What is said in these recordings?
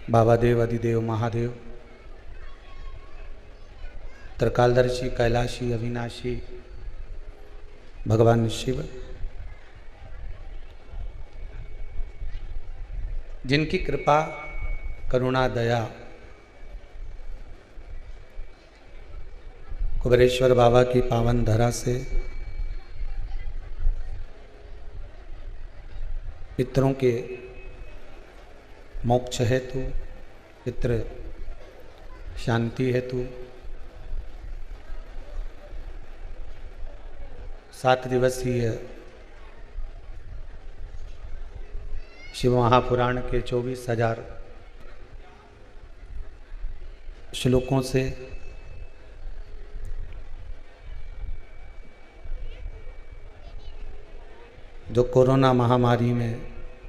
बाबा देव अधिदेव महादेव त्रिकालदर्शी कैलाशी अविनाशी भगवान शिव, जिनकी कृपा करुणा दया कुबेरेश्वर बाबा की पावन धरा से पितरों के मोक्ष हेतु, पितृ शांति हेतु 7 दिवसीय शिव महापुराण के 24,000 श्लोकों से जो कोरोना महामारी में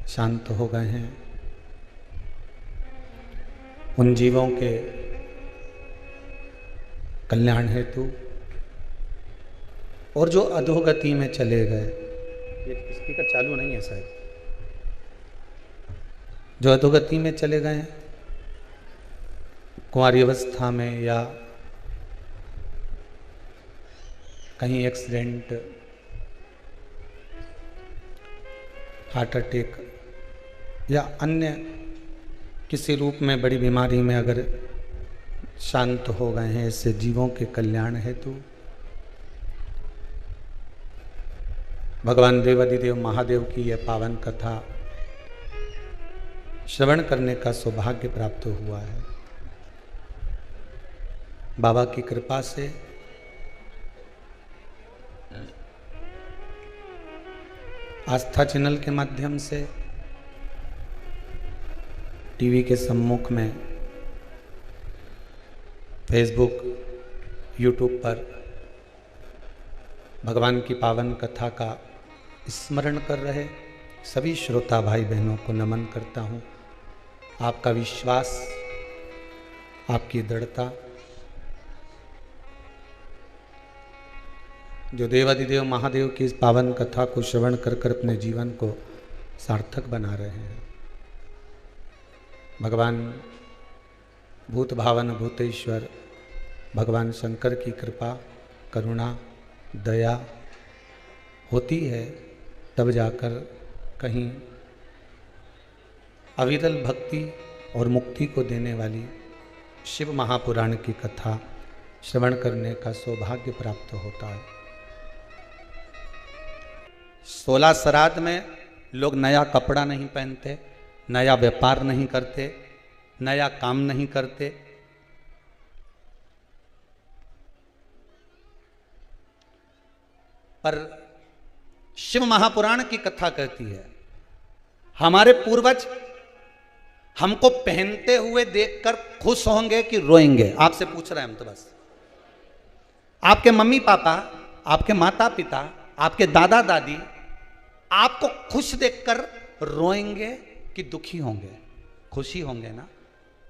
शांत हो गए हैं, उन जीवों के कल्याण हेतु और जो अधोगति में चले गए, ये स्पीकर चालू नहीं है शायद, जो अधोगति में चले गए हैं कुंवारी अवस्था में या कहीं एक्सीडेंट, हार्ट अटैक या अन्य किसी रूप में बड़ी बीमारी में अगर शांत हो गए हैं, ऐसे जीवों के कल्याण हेतु भगवान देवाधिदेव महादेव की यह पावन कथा श्रवण करने का सौभाग्य प्राप्त हुआ है। बाबा की कृपा से आस्था चैनल के माध्यम से टीवी के सम्मुख में, फेसबुक, यूट्यूब पर भगवान की पावन कथा का स्मरण कर रहे सभी श्रोता भाई बहनों को नमन करता हूँ। आपका विश्वास, आपकी दृढ़ता, जो देवाधिदेव महादेव की इस पावन कथा को श्रवण कर कर अपने जीवन को सार्थक बना रहे हैं। भगवान भूत भावन भूतेश्वर भगवान शंकर की कृपा करुणा दया होती है, तब जाकर कहीं अविरल भक्ति और मुक्ति को देने वाली शिव महापुराण की कथा श्रवण करने का सौभाग्य प्राप्त होता है। 16 श्राद्ध में लोग नया कपड़ा नहीं पहनते, नया व्यापार नहीं करते, नया काम नहीं करते। पर शिव महापुराण की कथा कहती है हमारे पूर्वज हमको पहनते हुए देखकर खुश होंगे कि रोएंगे। आपसे पूछ रहे हैं हम तो बस। आपके मम्मी पापा, आपके माता पिता, आपके दादा दादी आपको खुश देखकर रोएंगे कि दुखी होंगे? खुशी होंगे ना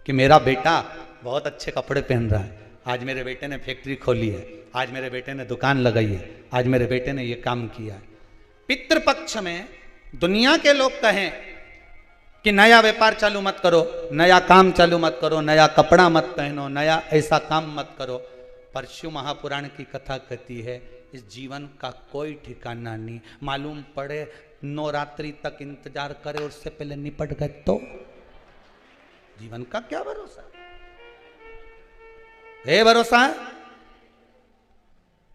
कि मेरा बेटा बहुत अच्छे कपड़े पहन रहा है, आज मेरे बेटे ने फैक्ट्री खोली है, आज मेरे बेटे ने दुकान लगाई है, आज मेरे बेटे ने ये काम किया है। पितृपक्ष में दुनिया के लोग कहें कि नया व्यापार चालू मत करो, नया काम चालू मत करो, नया कपड़ा मत पहनो, नया ऐसा काम मत करो, पर शिव महापुराण की कथा कहती है इस जीवन का कोई ठिकाना नहीं। मालूम पड़े नवरात्रि तक इंतजार करे, उससे पहले निपट गए तो जीवन का क्या भरोसा है? भरोसा है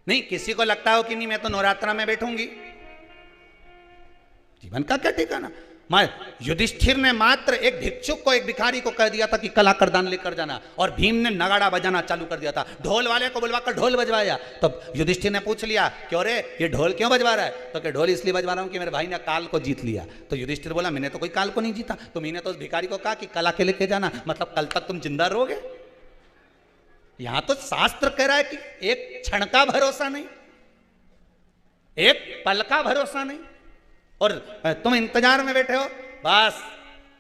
नहीं। किसी को लगता हो कि नहीं मैं तो नवरात्रा में बैठूंगी, जीवन का क्या ठिकाना। युधिष्ठिर ने मात्र एक भिक्षुक को, एक भिखारी को कह दिया था कि कला करदान लेकर जाना, और भीम ने नगाड़ा बजाना चालू कर दिया था। ढोल वाले को बुलवाकर ढोल बजवाया। तो युधिष्ठिर ने पूछ लिया क्यों रे ये ढोल क्यों बजवा रहा है? तो कि ढोल इसलिए बजवा रहा हूं कि मेरे भाई ने काल को जीत लिया। तो युधिष्ठिर बोला मैंने तो कोई काल को नहीं जीता, तुम्हें तो उस भिखारी को कहा कि कला के लेके जाना, मतलब कल तक तुम जिंदा रहोगे। यहां तो शास्त्र कह रहा है कि एक क्षण का भरोसा नहीं, एक पल का भरोसा नहीं, और तुम इंतजार में बैठे हो बस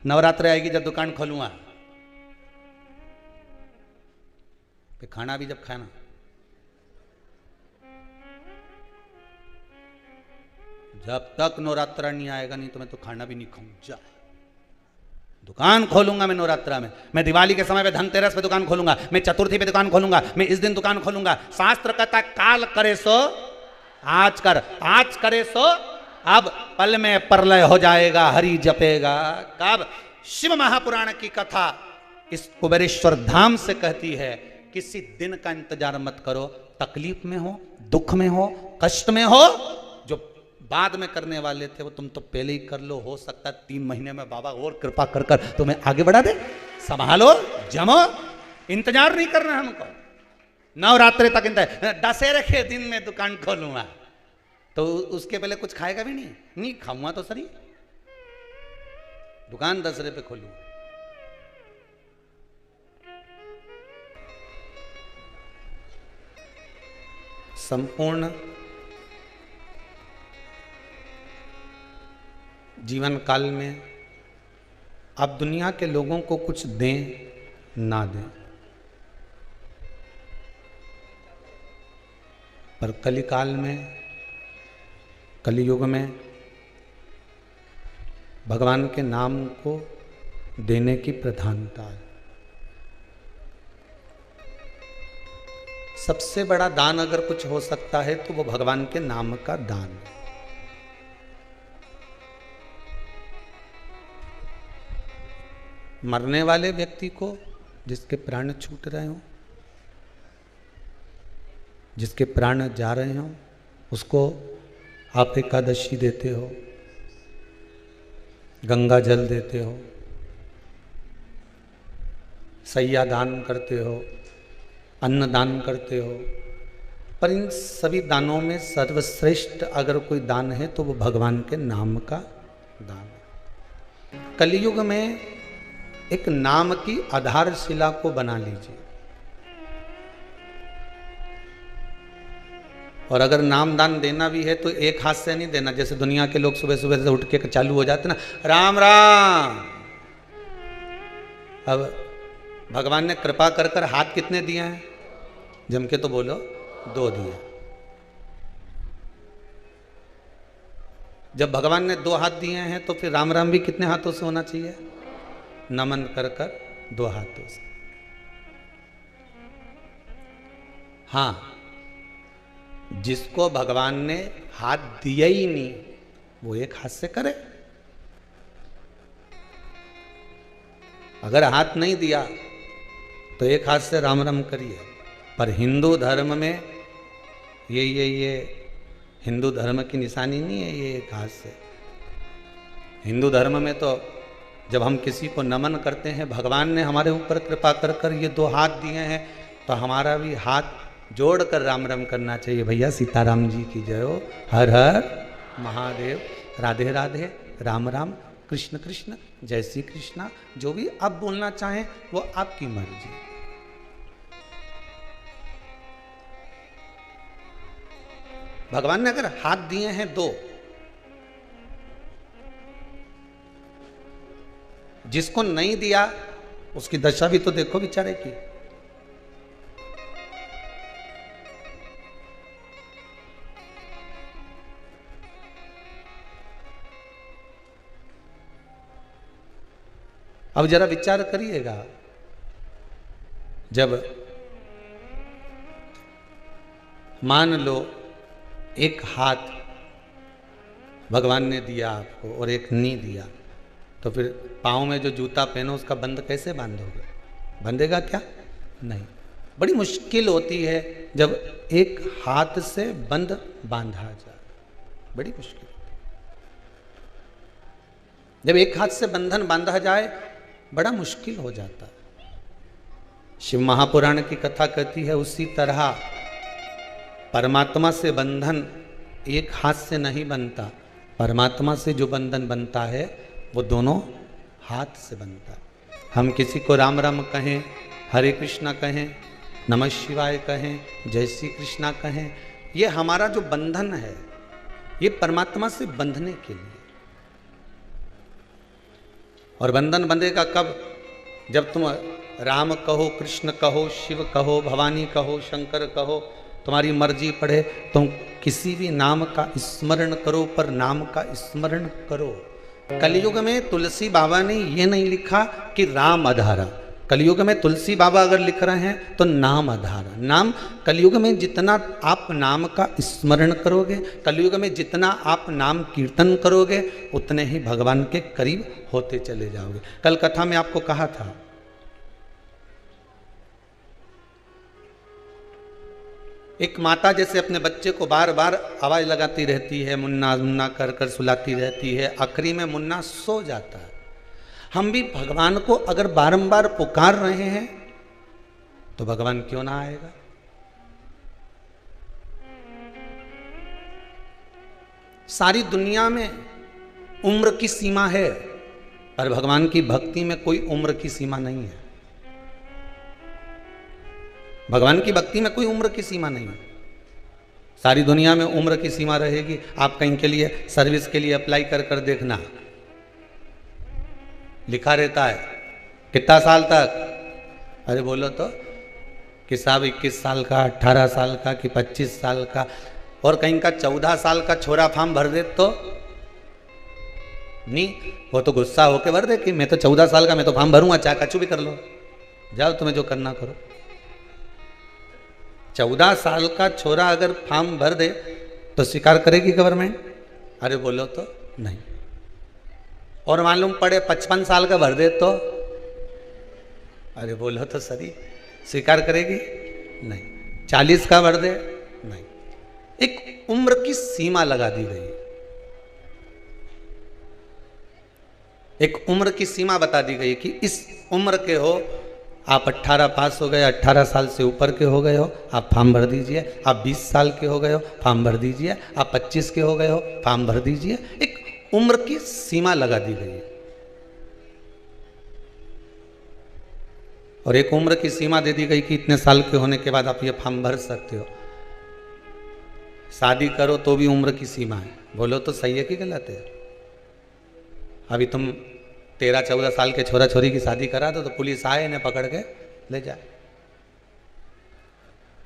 नवरात्रि आएगी जब दुकान खोलूंगा। फिर खाना भी जब खाना, जब तक नवरात्रा नहीं आएगा नहीं तो मैं तो खाना भी नहीं खाऊं। जा दुकान खोलूंगा मैं नवरात्रा में, मैं दिवाली के समय पे धनतेरस पे दुकान खोलूंगा, मैं चतुर्थी पे दुकान खोलूंगा, मैं इस दिन दुकान खोलूंगा। शास्त्र कहता है काल करे सो आज कर, आज करे सो अब, पल में प्रलय हो जाएगा, हरि जपेगा कब। शिव महापुराण की कथा इस कुबेरेश्वर धाम से कहती है किसी दिन का इंतजार मत करो, तकलीफ में हो, दुख में हो, कष्ट में हो, जो बाद में करने वाले थे वो तुम तो पहले ही कर लो। हो सकता है 3 महीने में बाबा और कृपा कर कर तुम्हें आगे बढ़ा दे। संभालो, जमो, इंतजार नहीं करना हमको। नवरात्रि तक इंतजार, दशहरे के दिन में दुकान खोलूंगा तो उसके पहले कुछ खाएगा भी नहीं खाऊंगा तो सही, दुकान दशहरे पे खोलूंगा। संपूर्ण जीवन काल में आप दुनिया के लोगों को कुछ दें ना दें, पर कलिकाल में, कलियुग में भगवान के नाम को देने की प्रधानता है। सबसे बड़ा दान अगर कुछ हो सकता है तो वो भगवान के नाम का दान है। मरने वाले व्यक्ति को, जिसके प्राण छूट रहे हो, जिसके प्राण जा रहे हो, उसको आप एकादशी देते हो, गंगा जल देते हो, सैया दान करते हो, अन्न दान करते हो, पर इन सभी दानों में सर्वश्रेष्ठ अगर कोई दान है तो वो भगवान के नाम का दान है। कलयुग में एक नाम की आधारशिला को बना लीजिए, और अगर नाम दान देना भी है तो एक हाथ से नहीं देना, जैसे दुनिया के लोग सुबह सुबह से उठ के चालू हो जाते ना, राम राम। अब भगवान ने कृपा कर कर हाथ कितने दिए हैं? जम के तो बोलो, 2 दिए। जब भगवान ने 2 हाथ दिए हैं तो फिर राम राम भी कितने हाथों से होना चाहिए? नमन कर कर 2 हाथों से। हाँ, जिसको भगवान ने हाथ दिया ही नहीं वो एक हाथ से करे। अगर हाथ नहीं दिया तो एक हाथ से राम राम करिए। पर हिंदू धर्म में ये हिंदू धर्म की निशानी नहीं है ये एक हाथ से। हिंदू धर्म में तो जब हम किसी को नमन करते हैं, भगवान ने हमारे ऊपर कृपा कर कर ये 2 हाथ दिए हैं तो हमारा भी हाथ जोड़कर राम राम करना चाहिए। भैया सीताराम जी की जय हो, हर हर महादेव, राधे राधे, राम राम, कृष्ण कृष्ण, जय श्री कृष्णा। जो भी आप बोलना चाहें वो आपकी मर्जी। भगवान ने अगर हाथ दिए हैं 2, जिसको नहीं दिया उसकी दशा भी तो देखो बेचारे की। अब जरा विचार करिएगा, जब मान लो एक हाथ भगवान ने दिया आपको और एक नहीं दिया, तो फिर पाँव में जो जूता पहनो उसका बंद कैसे बांधोगे? बंधेगा क्या? नहीं। बड़ी मुश्किल होती है जब एक हाथ से बंद बांधा जाए, बड़ी मुश्किल। जब एक हाथ से बंधन बांधा जाए बड़ा मुश्किल हो जाता है। शिव महापुराण की कथा कहती है उसी तरह परमात्मा से बंधन एक हाथ से नहीं बनता, परमात्मा से जो बंधन बनता है वो दोनों हाथ से बनता है। हम किसी को राम राम कहें, हरे कृष्णा कहें, नमः शिवाय कहें, जय श्री कृष्णा कहें, ये हमारा जो बंधन है ये परमात्मा से बंधने के लिए। और बंधन बंधेगा कब? जब तुम राम कहो, कृष्ण कहो, शिव कहो, भवानी कहो, शंकर कहो, तुम्हारी मर्जी पड़े, तुम किसी भी नाम का स्मरण करो, पर नाम का स्मरण करो। कलयुग में तुलसी बाबा ने ये नहीं लिखा कि राम अधारा। कलयुग में तुलसी बाबा अगर लिख रहे हैं तो नाम अधारा। नाम कलयुग में जितना आप नाम का स्मरण करोगे, कलयुग में जितना आप नाम कीर्तन करोगे, उतने ही भगवान के करीब होते चले जाओगे। कल कथा में आपको कहा था, एक माता जैसे अपने बच्चे को बार बार आवाज लगाती रहती है, मुन्ना मुन्ना कर कर सुलाती रहती है, आखिरी में मुन्ना सो जाता है। हम भी भगवान को अगर बारंबार पुकार रहे हैं तो भगवान क्यों ना आएगा। सारी दुनिया में उम्र की सीमा है, पर भगवान की भक्ति में कोई उम्र की सीमा नहीं है। भगवान की भक्ति में कोई उम्र की सीमा नहीं है। सारी दुनिया में उम्र की सीमा रहेगी। आप कहीं के लिए सर्विस के लिए अप्लाई कर कर देखना, लिखा रहता है कितना साल तक। अरे बोलो तो कि साहब 21 साल का, 18 साल का, कि 25 साल का, और कहीं का 14 साल का छोरा फॉर्म भर दे तो नहीं, वो तो गुस्सा होके भर दे कि मैं तो 14 साल का, मैं तो फॉर्म भरूंगा, चाहे कछु भी कर लो, जाओ तुम्हें जो करना करो। 14 साल का छोरा अगर फॉर्म भर दे तो स्वीकार करेगी गवर्नमेंट? अरे बोलो तो नहीं। और मालूम पड़े 55 साल का भर दे तो, अरे बोलो तो सही, स्वीकार करेगी? नहीं। 40 का भर दे? नहीं। एक उम्र की सीमा लगा दी गई, एक उम्र की सीमा बता दी गई कि इस उम्र के हो, आप 18 पास हो गए, 18 साल से ऊपर के हो गए हो, आप फॉर्म भर दीजिए। आप 20 साल के हो गए हो, फॉर्म भर दीजिए। आप 25 के हो गए हो, फॉर्म भर दीजिए। एक उम्र की सीमा लगा दी गई है और एक उम्र की सीमा दे दी गई कि इतने साल के होने के बाद आप ये फॉर्म भर सकते हो। शादी करो तो भी उम्र की सीमा है। बोलो तो सही है कि गलत है? अभी तुम 13-14 साल के छोरा छोरी की शादी करा दो तो पुलिस आए इन्हें पकड़ के ले जाए।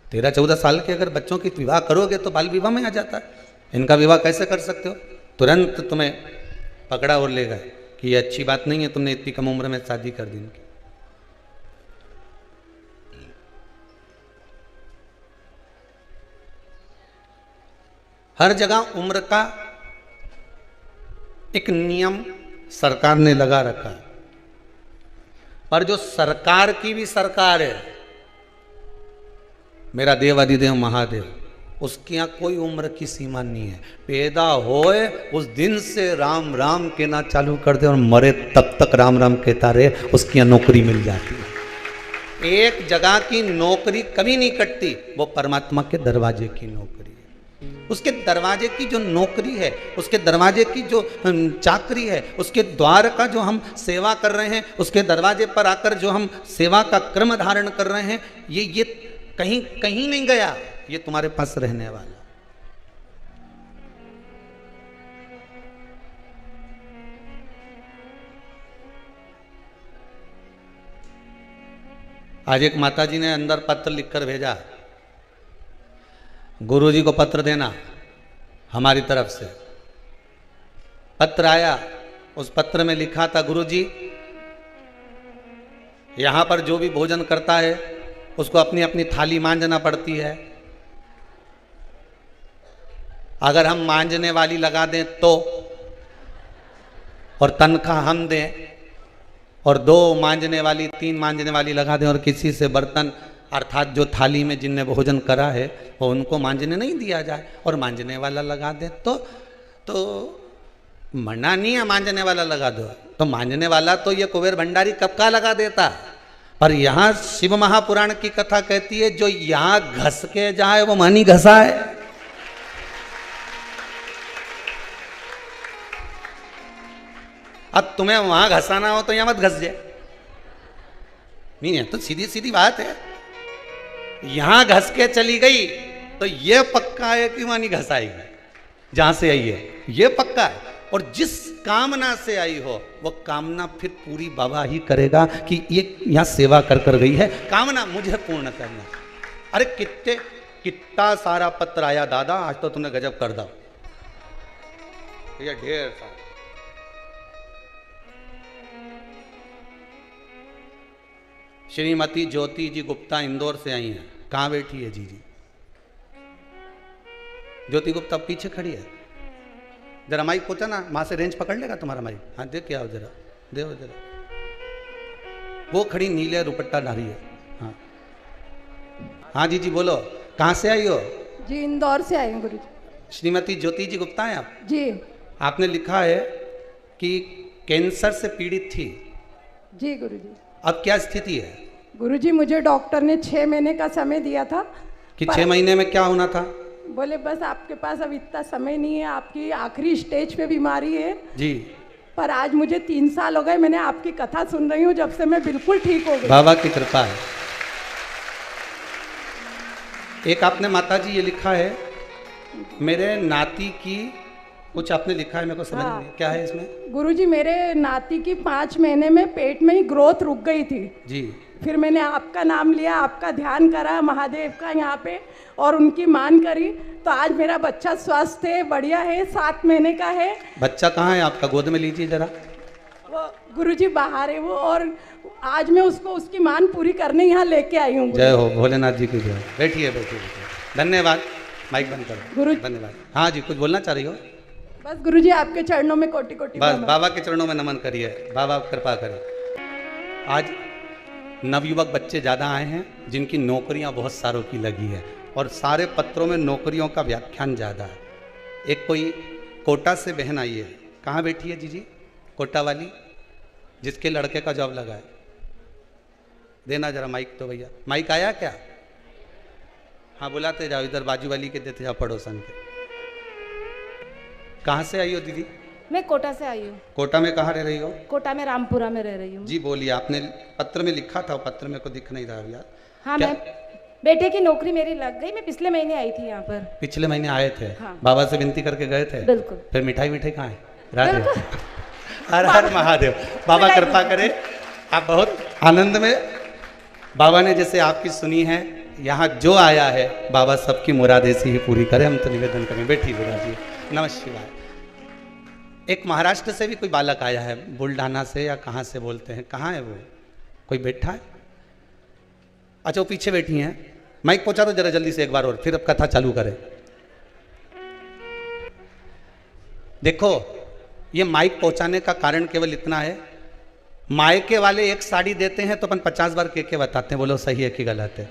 13-14 साल के अगर बच्चों की विवाह करोगे तो बाल विवाह में आ जाता है। इनका विवाह कैसे कर सकते हो? तुरंत तुम्हें पकड़ा और ले गए कि ये अच्छी बात नहीं है, तुमने इतनी कम उम्र में शादी कर दी इनकी। हर जगह उम्र का एक नियम सरकार ने लगा रखा है, पर जो सरकार की भी सरकार है, मेरा देव अधिदेव महादेव, उसके यहाँ कोई उम्र की सीमा नहीं है। पैदा होए उस दिन से राम राम कहना चालू कर दे और मरे तब तक राम राम कहता रहे, उसकी यहाँ नौकरी मिल जाती है। एक जगह की नौकरी कभी नहीं कटती, वो परमात्मा के दरवाजे की नौकरी है। उसके दरवाजे की जो नौकरी है, उसके दरवाजे की जो चाकरी है, उसके द्वार का जो हम सेवा कर रहे हैं, उसके दरवाजे पर आकर जो हम सेवा का क्रम धारण कर रहे हैं, ये कहीं कहीं नहीं गया, ये तुम्हारे पास रहने वाला। आज एक माताजी ने अंदर पत्र लिखकर भेजा, गुरुजी को पत्र देना हमारी तरफ से। पत्र आया, उस पत्र में लिखा था, गुरुजी यहां पर जो भी भोजन करता है उसको अपनी अपनी थाली मांझना पड़ती है। अगर हम मांझने वाली लगा दें तो, और तनख्वाह हम दें, और 2 मांझने वाली 3 मांझने वाली लगा दें, और किसी से बर्तन अर्थात जो थाली में जिनने भोजन करा है वो उनको मांझने नहीं दिया जाए और मांझने वाला लगा दें तो मना नहीं है, मांझने वाला लगा दो। तो मांझने वाला तो ये कुबेर भंडारी कब का लगा देता, पर यहां शिव महापुराण की कथा कहती है जो यहां घस के जाए वो मानी घसा है। अब तुम्हें वहां घसाना हो तो यहां मत घस जाए, नहीं है तो सीधी सीधी बात है। यहां घस के चली गई तो ये पक्का है कि मानी घसाएगी, जहां से आई है ये पक्का है। और जिस कामना से आई हो वो कामना फिर पूरी बाबा ही करेगा कि ये यहां सेवा कर कर गई है, कामना मुझे पूर्ण करना। अरे कितना सारा पत्र आया दादा, आज तो तुमने गजब कर दो, ये ढेर सारा। श्रीमती ज्योति जी गुप्ता इंदौर से आई हैं। कहाँ बैठी है जी? ज्योति गुप्ता पीछे खड़ी है। जरा माइक पहुंचा ना, वहां से रेंज पकड़ लेगा तुम्हारा माइक। हाँ दे के आओ जरा, दे जरा। वो खड़ी नीले दुपट्टा डाली है। हाँ हाँ जी बोलो, कहाँ से आई हो? जी इंदौर से आई हूँ गुरु जी। श्रीमती ज्योति जी गुप्ता हैं आप? जी। आपने लिखा है कि कैंसर से पीड़ित थी। जी गुरु जी। अब क्या स्थिति है? गुरु जी मुझे डॉक्टर ने 6 महीने का समय दिया था कि 6 महीने में क्या होना था? बोले बस आपके पास अब इतना समय नहीं है, आपकी आखिरी स्टेज पे बीमारी है जी। पर आज मुझे 3 साल हो गए, मैंने आपकी कथा सुन रही हूँ जब से मैं बिल्कुल ठीक हो गई। बाबा की कृपा है। एक आपने माता जी ये लिखा है, मेरे नाती की, कुछ आपने लिखा है मेरे को समझ नहीं आया। क्या है इसमें? गुरुजी मेरे नाती की 5 महीने में पेट में ही ग्रोथ रुक गई थी जी। फिर मैंने आपका नाम लिया, आपका ध्यान करा महादेव का यहाँ पे और उनकी मान करी तो आज मेरा बच्चा स्वस्थ है, बढ़िया है, 7 महीने का है। बच्चा कहाँ है आपका? गोद में लीजिए जरा। वो गुरुजी बाहर है वो, और आज मैं उसको उसकी मान पूरी करने यहाँ लेके आई हूँ। जय हो भोलेनाथ जी की जय। बैठिए बैठिए बैठिए। धन्यवाद। माइक बंद करो गुरु। धन्यवाद। हाँ जी, कुछ बोलना चाह रही हो? बस गुरुजी आपके चरणों में कोटि कोटि बस बाबा के चरणों में नमन करिए, बाबा कृपा करें। आज नवयुवक बच्चे ज़्यादा आए हैं जिनकी नौकरियां बहुत सारों की लगी है और सारे पत्रों में नौकरियों का व्याख्यान ज़्यादा है। एक कोई कोटा से बहन आई है। कहाँ बैठी है जी? कोटा वाली, जिसके लड़के का जॉब लगा है। देना जरा माइक तो भैया। माइक आया क्या? हाँ बुलाते जाओ, इधर बाजू वाली के देते जाओ, पड़ोसन के। कहाँ से आई हो दीदी? मैं कोटा से आई हूँ। कोटा में कहाँ रह रही हो? कोटा में रामपुरा में रह रही हूँ। जी बोलिए। आपने पत्र में लिखा था, पत्र में को दिख नहीं रहा यार। हाँ मैं बेटे की नौकरी मेरी लग गई, मैं पिछले महीने आई थी यहाँ पर। पिछले महीने आए थे? हाँ। बाबा से विनती करके गए थे? बिल्कुल। फिर मिठाई विठाई कहाँ है? राधे हर हर महादेव। बाबा कृपा करे। आप बहुत आनंद में, बाबा ने जैसे आपकी सुनी है, यहाँ जो आया है बाबा सबकी मुरादें से ही पूरी करे, हम तो निवेदन करें। बैठी जी। नमः शिवाय। एक महाराष्ट्र से भी कोई बालक आया है, बुल्ढाना से या कहाँ से बोलते हैं। कहाँ है वो? कोई बैठा है? अच्छा वो पीछे बैठी हैं। माइक पहुंचा दो जरा जल्दी से एक बार और, फिर अब कथा चालू करें। देखो ये माइक पहुंचाने का कारण केवल इतना है, मायके वाले एक साड़ी देते हैं तो अपन 50 बार के बताते हैं, बोलो सही है कि गलत है।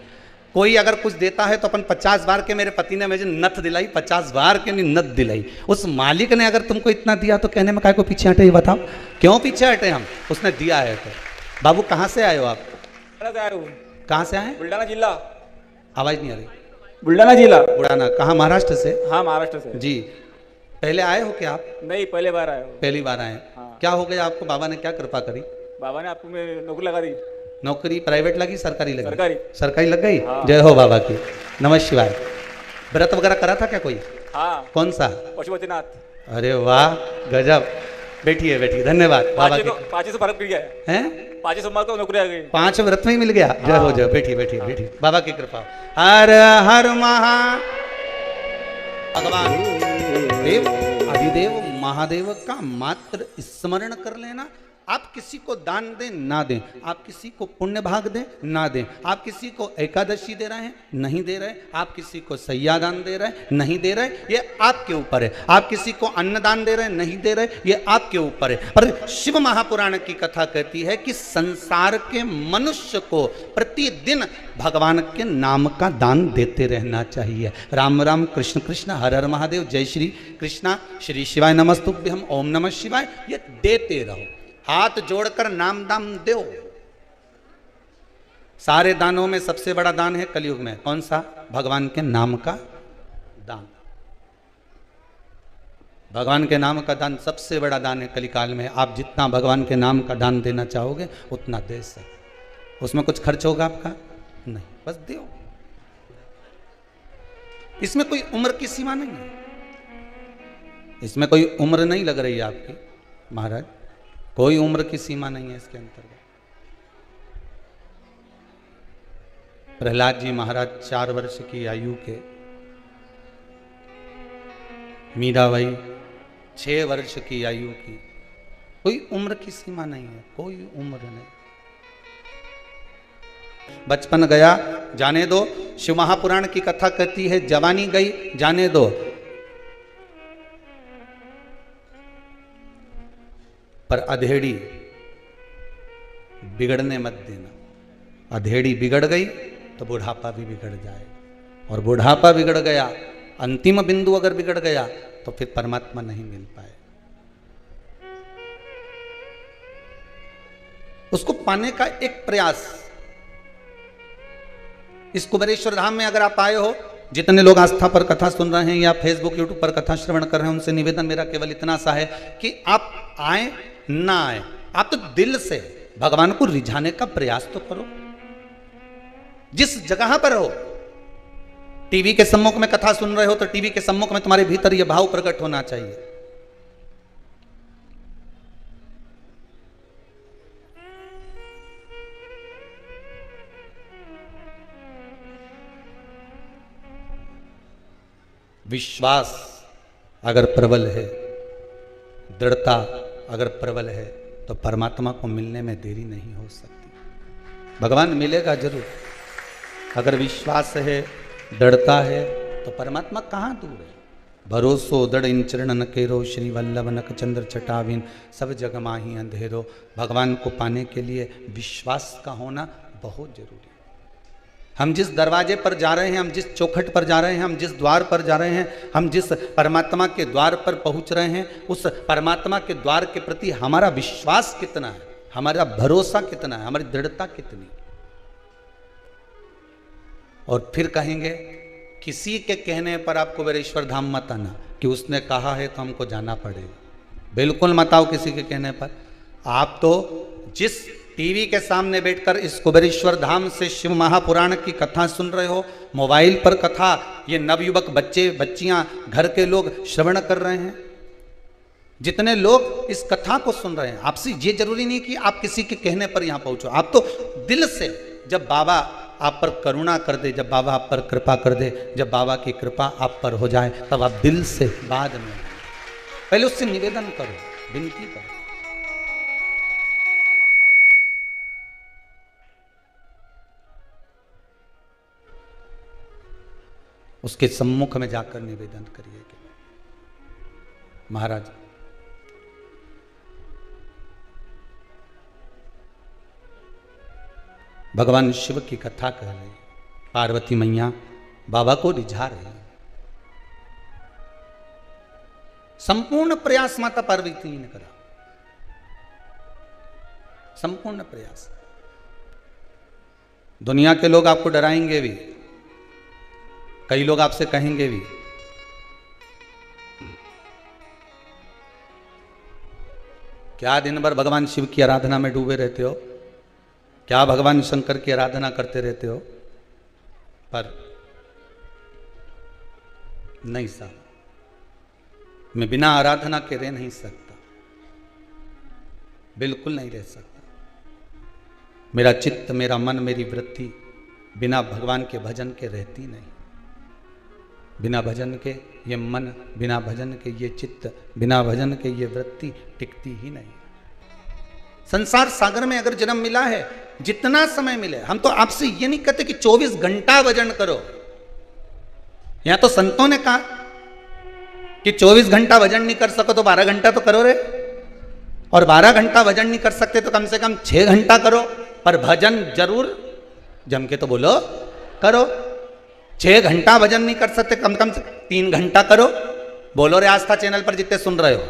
कोई अगर कुछ देता है तो अपन 50 बार के मेरे पति ने मुझे नथ दिलाई, 50 बार के नहीं नथ दिलाई। उस मालिक ने अगर तुमको इतना दिया तो कहने में काय को पीछे हटे? ये बताओ क्यों पीछे हटे हम? उसने दिया है तो। बाबू कहाँ से आए हो आप? कहाँ से आए? बुल्ढाना जिला। आवाज नहीं आ रही। बुल्ढाना जिला। बुल्ढाना। कहाँ? महाराष्ट्र से? हाँ महाराष्ट्र से जी। पहले आए हो क्या आप? नहीं पहले बार आया हूँ। पहली बार आए। हाँ। क्या हो गया आपको? बाबा ने क्या कृपा करी? बाबा ने आपको में नौकरी लगा दी। नौकरी प्राइवेट लगी सरकारी लगी? सरकारी। सरकारी लग गई। हाँ। जय हो बाबा की। नमः शिवाय। व्रत वगैरह करा था क्या कोई? हाँ। कौन सा? पशुपतिनाथ। अरे वाह गजब। बैठिए बैठिए। धन्यवाद बाबा की। 500 फर्क पड़ गया है। 500 सोमवार को नौकरी आ गई। 5 व्रत में ही मिल गया। जय हो जय। बैठिए बैठिए बैठिए। बाबा की कृपा। हर हर महा भगवान देव आदिदेव महादेव का मात्र स्मरण कर लेना। आप किसी को दान दें ना दें, आप किसी को पुण्य भाग दें ना दें, आप किसी को एकादशी दे रहे हैं नहीं दे रहे, आप किसी को सैया दान दे रहे हैं नहीं दे रहे, ये आपके ऊपर है। आप किसी को अन्नदान दे रहे हैं नहीं दे रहे, ये आपके ऊपर है। पर शिव महापुराण की कथा कहती है कि संसार के मनुष्य को प्रतिदिन भगवान के नाम का दान देते रहना चाहिए। राम राम कृष्ण कृष्ण हर हर महादेव, जय श्री कृष्णा, श्री शिवाय नमस्तुभ्यम, ओम नमः शिवाय। ये देते रहो, हाथ जोड़कर नाम दान दो। सारे दानों में सबसे बड़ा दान है कलयुग में कौन सा? भगवान के नाम का दान। भगवान के नाम का दान सबसे बड़ा दान है कलिकाल में। आप जितना भगवान के नाम का दान देना चाहोगे उतना दे सकते। उसमें कुछ खर्च होगा आपका? नहीं, बस दो। इसमें कोई उम्र की सीमा नहीं है, इसमें कोई उम्र नहीं लग रही है आपकी महाराज, कोई उम्र की सीमा नहीं है इसके अंतर्गत। प्रहलाद जी महाराज 4 वर्ष की आयु के, मीराबाई 6 वर्ष की आयु की। कोई उम्र की सीमा नहीं है, कोई उम्र नहीं। बचपन गया जाने दो, शिव महापुराण की कथा कहती है जवानी गई जाने दो, पर अधेड़ी बिगड़ने मत देना। अधेड़ी बिगड़ गई तो बुढ़ापा भी बिगड़ जाए, और बुढ़ापा बिगड़ गया, अंतिम बिंदु अगर बिगड़ गया तो फिर परमात्मा नहीं मिल पाए। उसको पाने का एक प्रयास। इस कुबेरेश्वर धाम में अगर आप आए हो, जितने लोग आस्था पर कथा सुन रहे हैं या फेसबुक यूट्यूब पर कथा श्रवण कर रहे हैं, उनसे निवेदन मेरा केवल इतना सा है कि आप आए ना आए, आप तो दिल से भगवान को रिझाने का प्रयास तो करो। जिस जगह पर हो, टीवी के सम्मुख में कथा सुन रहे हो तो टीवी के सम्मुख में तुम्हारे भीतर यह भाव प्रकट होना चाहिए। विश्वास अगर प्रबल है, दृढ़ता अगर प्रबल है, तो परमात्मा को मिलने में देरी नहीं हो सकती। भगवान मिलेगा जरूर। अगर विश्वास है, दृढ़ता है, तो परमात्मा कहाँ दूर है। भरोसो दृढ़ इन चरणन केरो, श्री वल्लभ नक चंद्र चटाविन, सब जग माही अंधेरो। भगवान को पाने के लिए विश्वास का होना बहुत जरूरी है। हम जिस दरवाजे पर जा रहे हैं, हम जिस चौखट पर जा रहे हैं, हम जिस द्वार पर जा रहे हैं, हम जिस परमात्मा के द्वार पर पहुंच रहे हैं, उस परमात्मा के द्वार के प्रति हमारा विश्वास कितना है, हमारा भरोसा कितना है, हमारी दृढ़ता कितनी। और फिर कहेंगे किसी के कहने पर आप कुबेरेश्वर धाम मत आना कि उसने कहा है तो हमको जाना पड़ेगा। बिल्कुल मत आओ किसी के कहने पर। आप तो जिस टीवी के सामने बैठकर इस कुबेरेश्वर धाम से शिव महापुराण की कथा सुन रहे हो, मोबाइल पर कथा ये नवयुवक बच्चे बच्चियां घर के लोग श्रवण कर रहे हैं, जितने लोग इस कथा को सुन रहे हैं, आपसे ये जरूरी नहीं कि आप किसी के कहने पर यहां पहुंचो। आप तो दिल से, जब बाबा आप पर करुणा कर दे, जब बाबा आप पर कृपा कर दे, जब बाबा की कृपा आप पर हो जाए, तब आप दिल से, बाद में पहले उससे निवेदन करो, विनती करो। उसके सम्मुख में जाकर निवेदन करिए कि महाराज भगवान शिव की कथा कह रहे हैं, पार्वती मैया बाबा को रिझा रही है। संपूर्ण प्रयास माता पार्वती ने करा, संपूर्ण प्रयास। दुनिया के लोग आपको डराएंगे भी, कई लोग आपसे कहेंगे भी क्या दिन भर भगवान शिव की आराधना में डूबे रहते हो, क्या भगवान शंकर की आराधना करते रहते हो। पर नहीं साहब, मैं बिना आराधना के रह नहीं सकता, बिल्कुल नहीं रह सकता। मेरा चित्त, मेरा मन, मेरी वृत्ति बिना भगवान के भजन के रहती नहीं। बिना भजन के ये मन, बिना भजन के ये चित्त, बिना भजन के ये वृत्ति टिकती ही नहीं। संसार सागर में अगर जन्म मिला है, जितना समय मिले, हम तो आपसे ये नहीं कहते कि 24 घंटा भजन करो। यहां तो संतों ने कहा कि 24 घंटा भजन नहीं कर सको तो 12 घंटा तो करो रे, और 12 घंटा भजन नहीं कर सकते तो कम से कम 6 घंटा करो, पर भजन जरूर जम के तो बोलो करो। 6 घंटा भजन नहीं कर सकते, कम से कम 3 घंटा करो। बोलो रे आस्था चैनल पर जितने सुन रहे हो,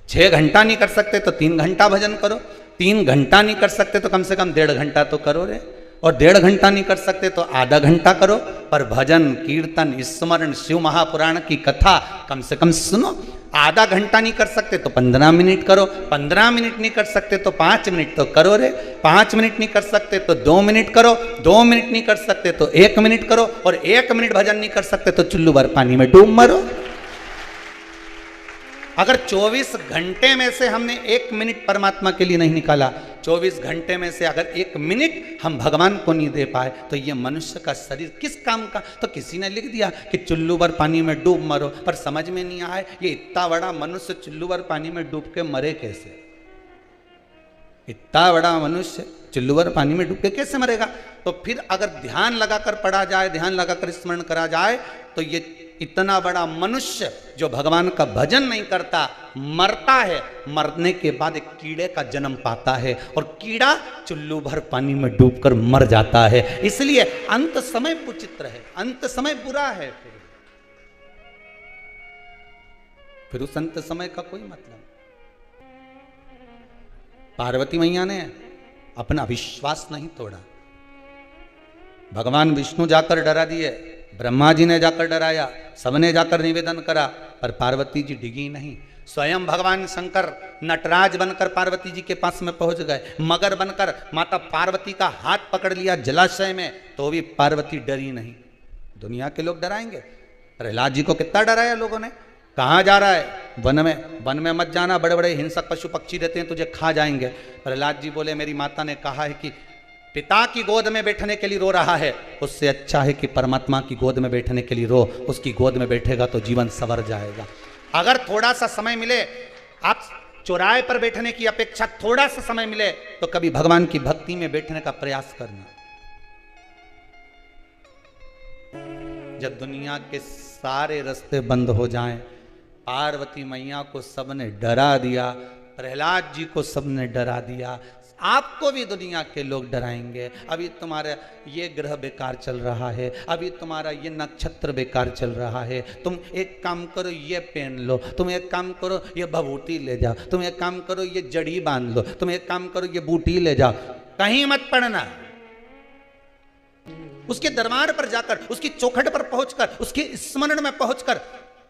6 घंटा नहीं कर सकते तो 3 घंटा भजन करो। 3 घंटा नहीं कर सकते तो कम से कम 1.5 घंटा तो करो रे, और 1.5 घंटा नहीं कर सकते तो आधा घंटा करो। पर भजन, कीर्तन, स्मरण, शिव महापुराण की कथा कम से कम सुनो। आधा घंटा नहीं कर सकते तो 15 मिनट करो, 15 मिनट नहीं कर सकते तो 5 मिनट तो करो रे, 5 मिनट नहीं कर सकते तो 2 मिनट करो, 2 मिनट नहीं कर सकते तो 1 मिनट करो, और 1 मिनट भजन नहीं कर सकते तो चुल्लू भर पानी में डूब मरो। अगर 24 घंटे में से हमने 1 मिनट परमात्मा के लिए नहीं निकाला, 24 घंटे में से अगर 1 मिनट हम भगवान को नहीं दे पाए, तो ये मनुष्य का शरीर किस काम का। तो किसी ने लिख दिया कि चुल्लू भर पानी में डूब मरो, पर समझ में नहीं आया ये इतना बड़ा मनुष्य चुल्लू भर पानी में डूब के मरे कैसे। इतना बड़ा मनुष्य चुल्लू भर पानी में डूब के कैसे मरेगा? तो फिर अगर ध्यान लगाकर पढ़ा जाए, ध्यान लगाकर स्मरण करा जाए, तो ये इतना बड़ा मनुष्य जो भगवान का भजन नहीं करता मरता है, मरने के बाद एक कीड़े का जन्म पाता है और कीड़ा चुल्लू भर पानी में डूबकर मर जाता है। इसलिए अंत समय पुचित्र है, अंत समय बुरा है। फिर उस अंत समय का कोई मतलब। पार्वती मैया ने अपना विश्वास नहीं तोड़ा। भगवान विष्णु जाकर डरा दिए, ब्रह्मा जी ने जाकर डराया, सबने जाकर निवेदन करा, पर पार्वती जी डिगी नहीं। स्वयं भगवान शंकर नटराज बनकर पार्वती जी के पास में पहुंच गए, मगर बनकर माता पार्वती का हाथ पकड़ लिया जलाशय में, तो भी पार्वती डरी नहीं। दुनिया के लोग डराएंगे। प्रहलाद जी को कितना डराया लोगों ने। कहाँ जा रहा है? वन में। वन में मत जाना, बड़े बड़े हिंसक पशु पक्षी रहते हैं, तुझे खा जाएंगे। प्रहलाद जी बोले मेरी माता ने कहा है कि पिता की गोद में बैठने के लिए रो रहा है, उससे अच्छा है कि परमात्मा की गोद में बैठने के लिए रो। उसकी गोद में बैठेगा तो जीवन संवर जाएगा। अगर थोड़ा सा समय मिले, आप चौराहे पर बैठने की अपेक्षा थोड़ा सा समय मिले तो कभी भगवान की भक्ति में बैठने का प्रयास करना। जब दुनिया के सारे रास्ते बंद हो जाएं, पार्वती मैया को सबने डरा दिया, प्रहलाद जी को सबने डरा दिया, आपको भी दुनिया के लोग डराएंगे। अभी तुम्हारा ये ग्रह बेकार चल रहा है, अभी तुम्हारा ये नक्षत्र बेकार चल रहा है, तुम एक काम करो ये पहन लो, तुम एक काम करो ये भभूति ले जाओ, तुम एक काम करो ये जड़ी बांध लो, तुम एक काम करो ये बूटी ले जाओ। कहीं मत पड़ना। उसके दरबार पर जाकर, उसकी चौखट पर पहुंचकर, उसके स्मरण में पहुंचकर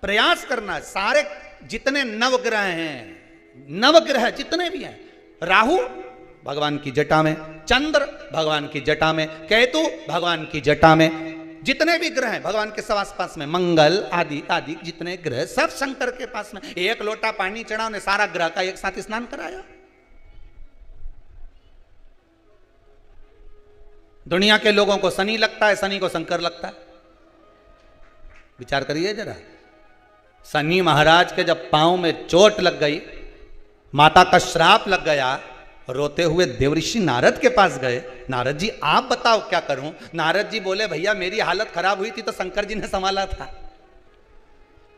प्रयास करना। सारे जितने नवग्रह हैं, नवग्रह जितने भी हैं, राहु भगवान की जटा में, चंद्र भगवान की जटा में, केतु भगवान की जटा में, जितने भी ग्रह हैं भगवान के सब आसपास में, मंगल आदि आदि जितने ग्रह सब शंकर के पास में। एक लोटा पानी चढ़ा, उन्हें सारा ग्रह का एक साथ स्नान कराया। दुनिया के लोगों को शनि लगता है, शनि को शंकर लगता है। विचार करिए जरा। शनि महाराज के जब पांव में चोट लग गई, माता का श्राप लग गया, रोते हुए देवऋषि नारद के पास गए। नारद जी आप बताओ क्या करूं? नारद जी बोले भैया मेरी हालत खराब हुई थी तो शंकर जी ने संभाला था।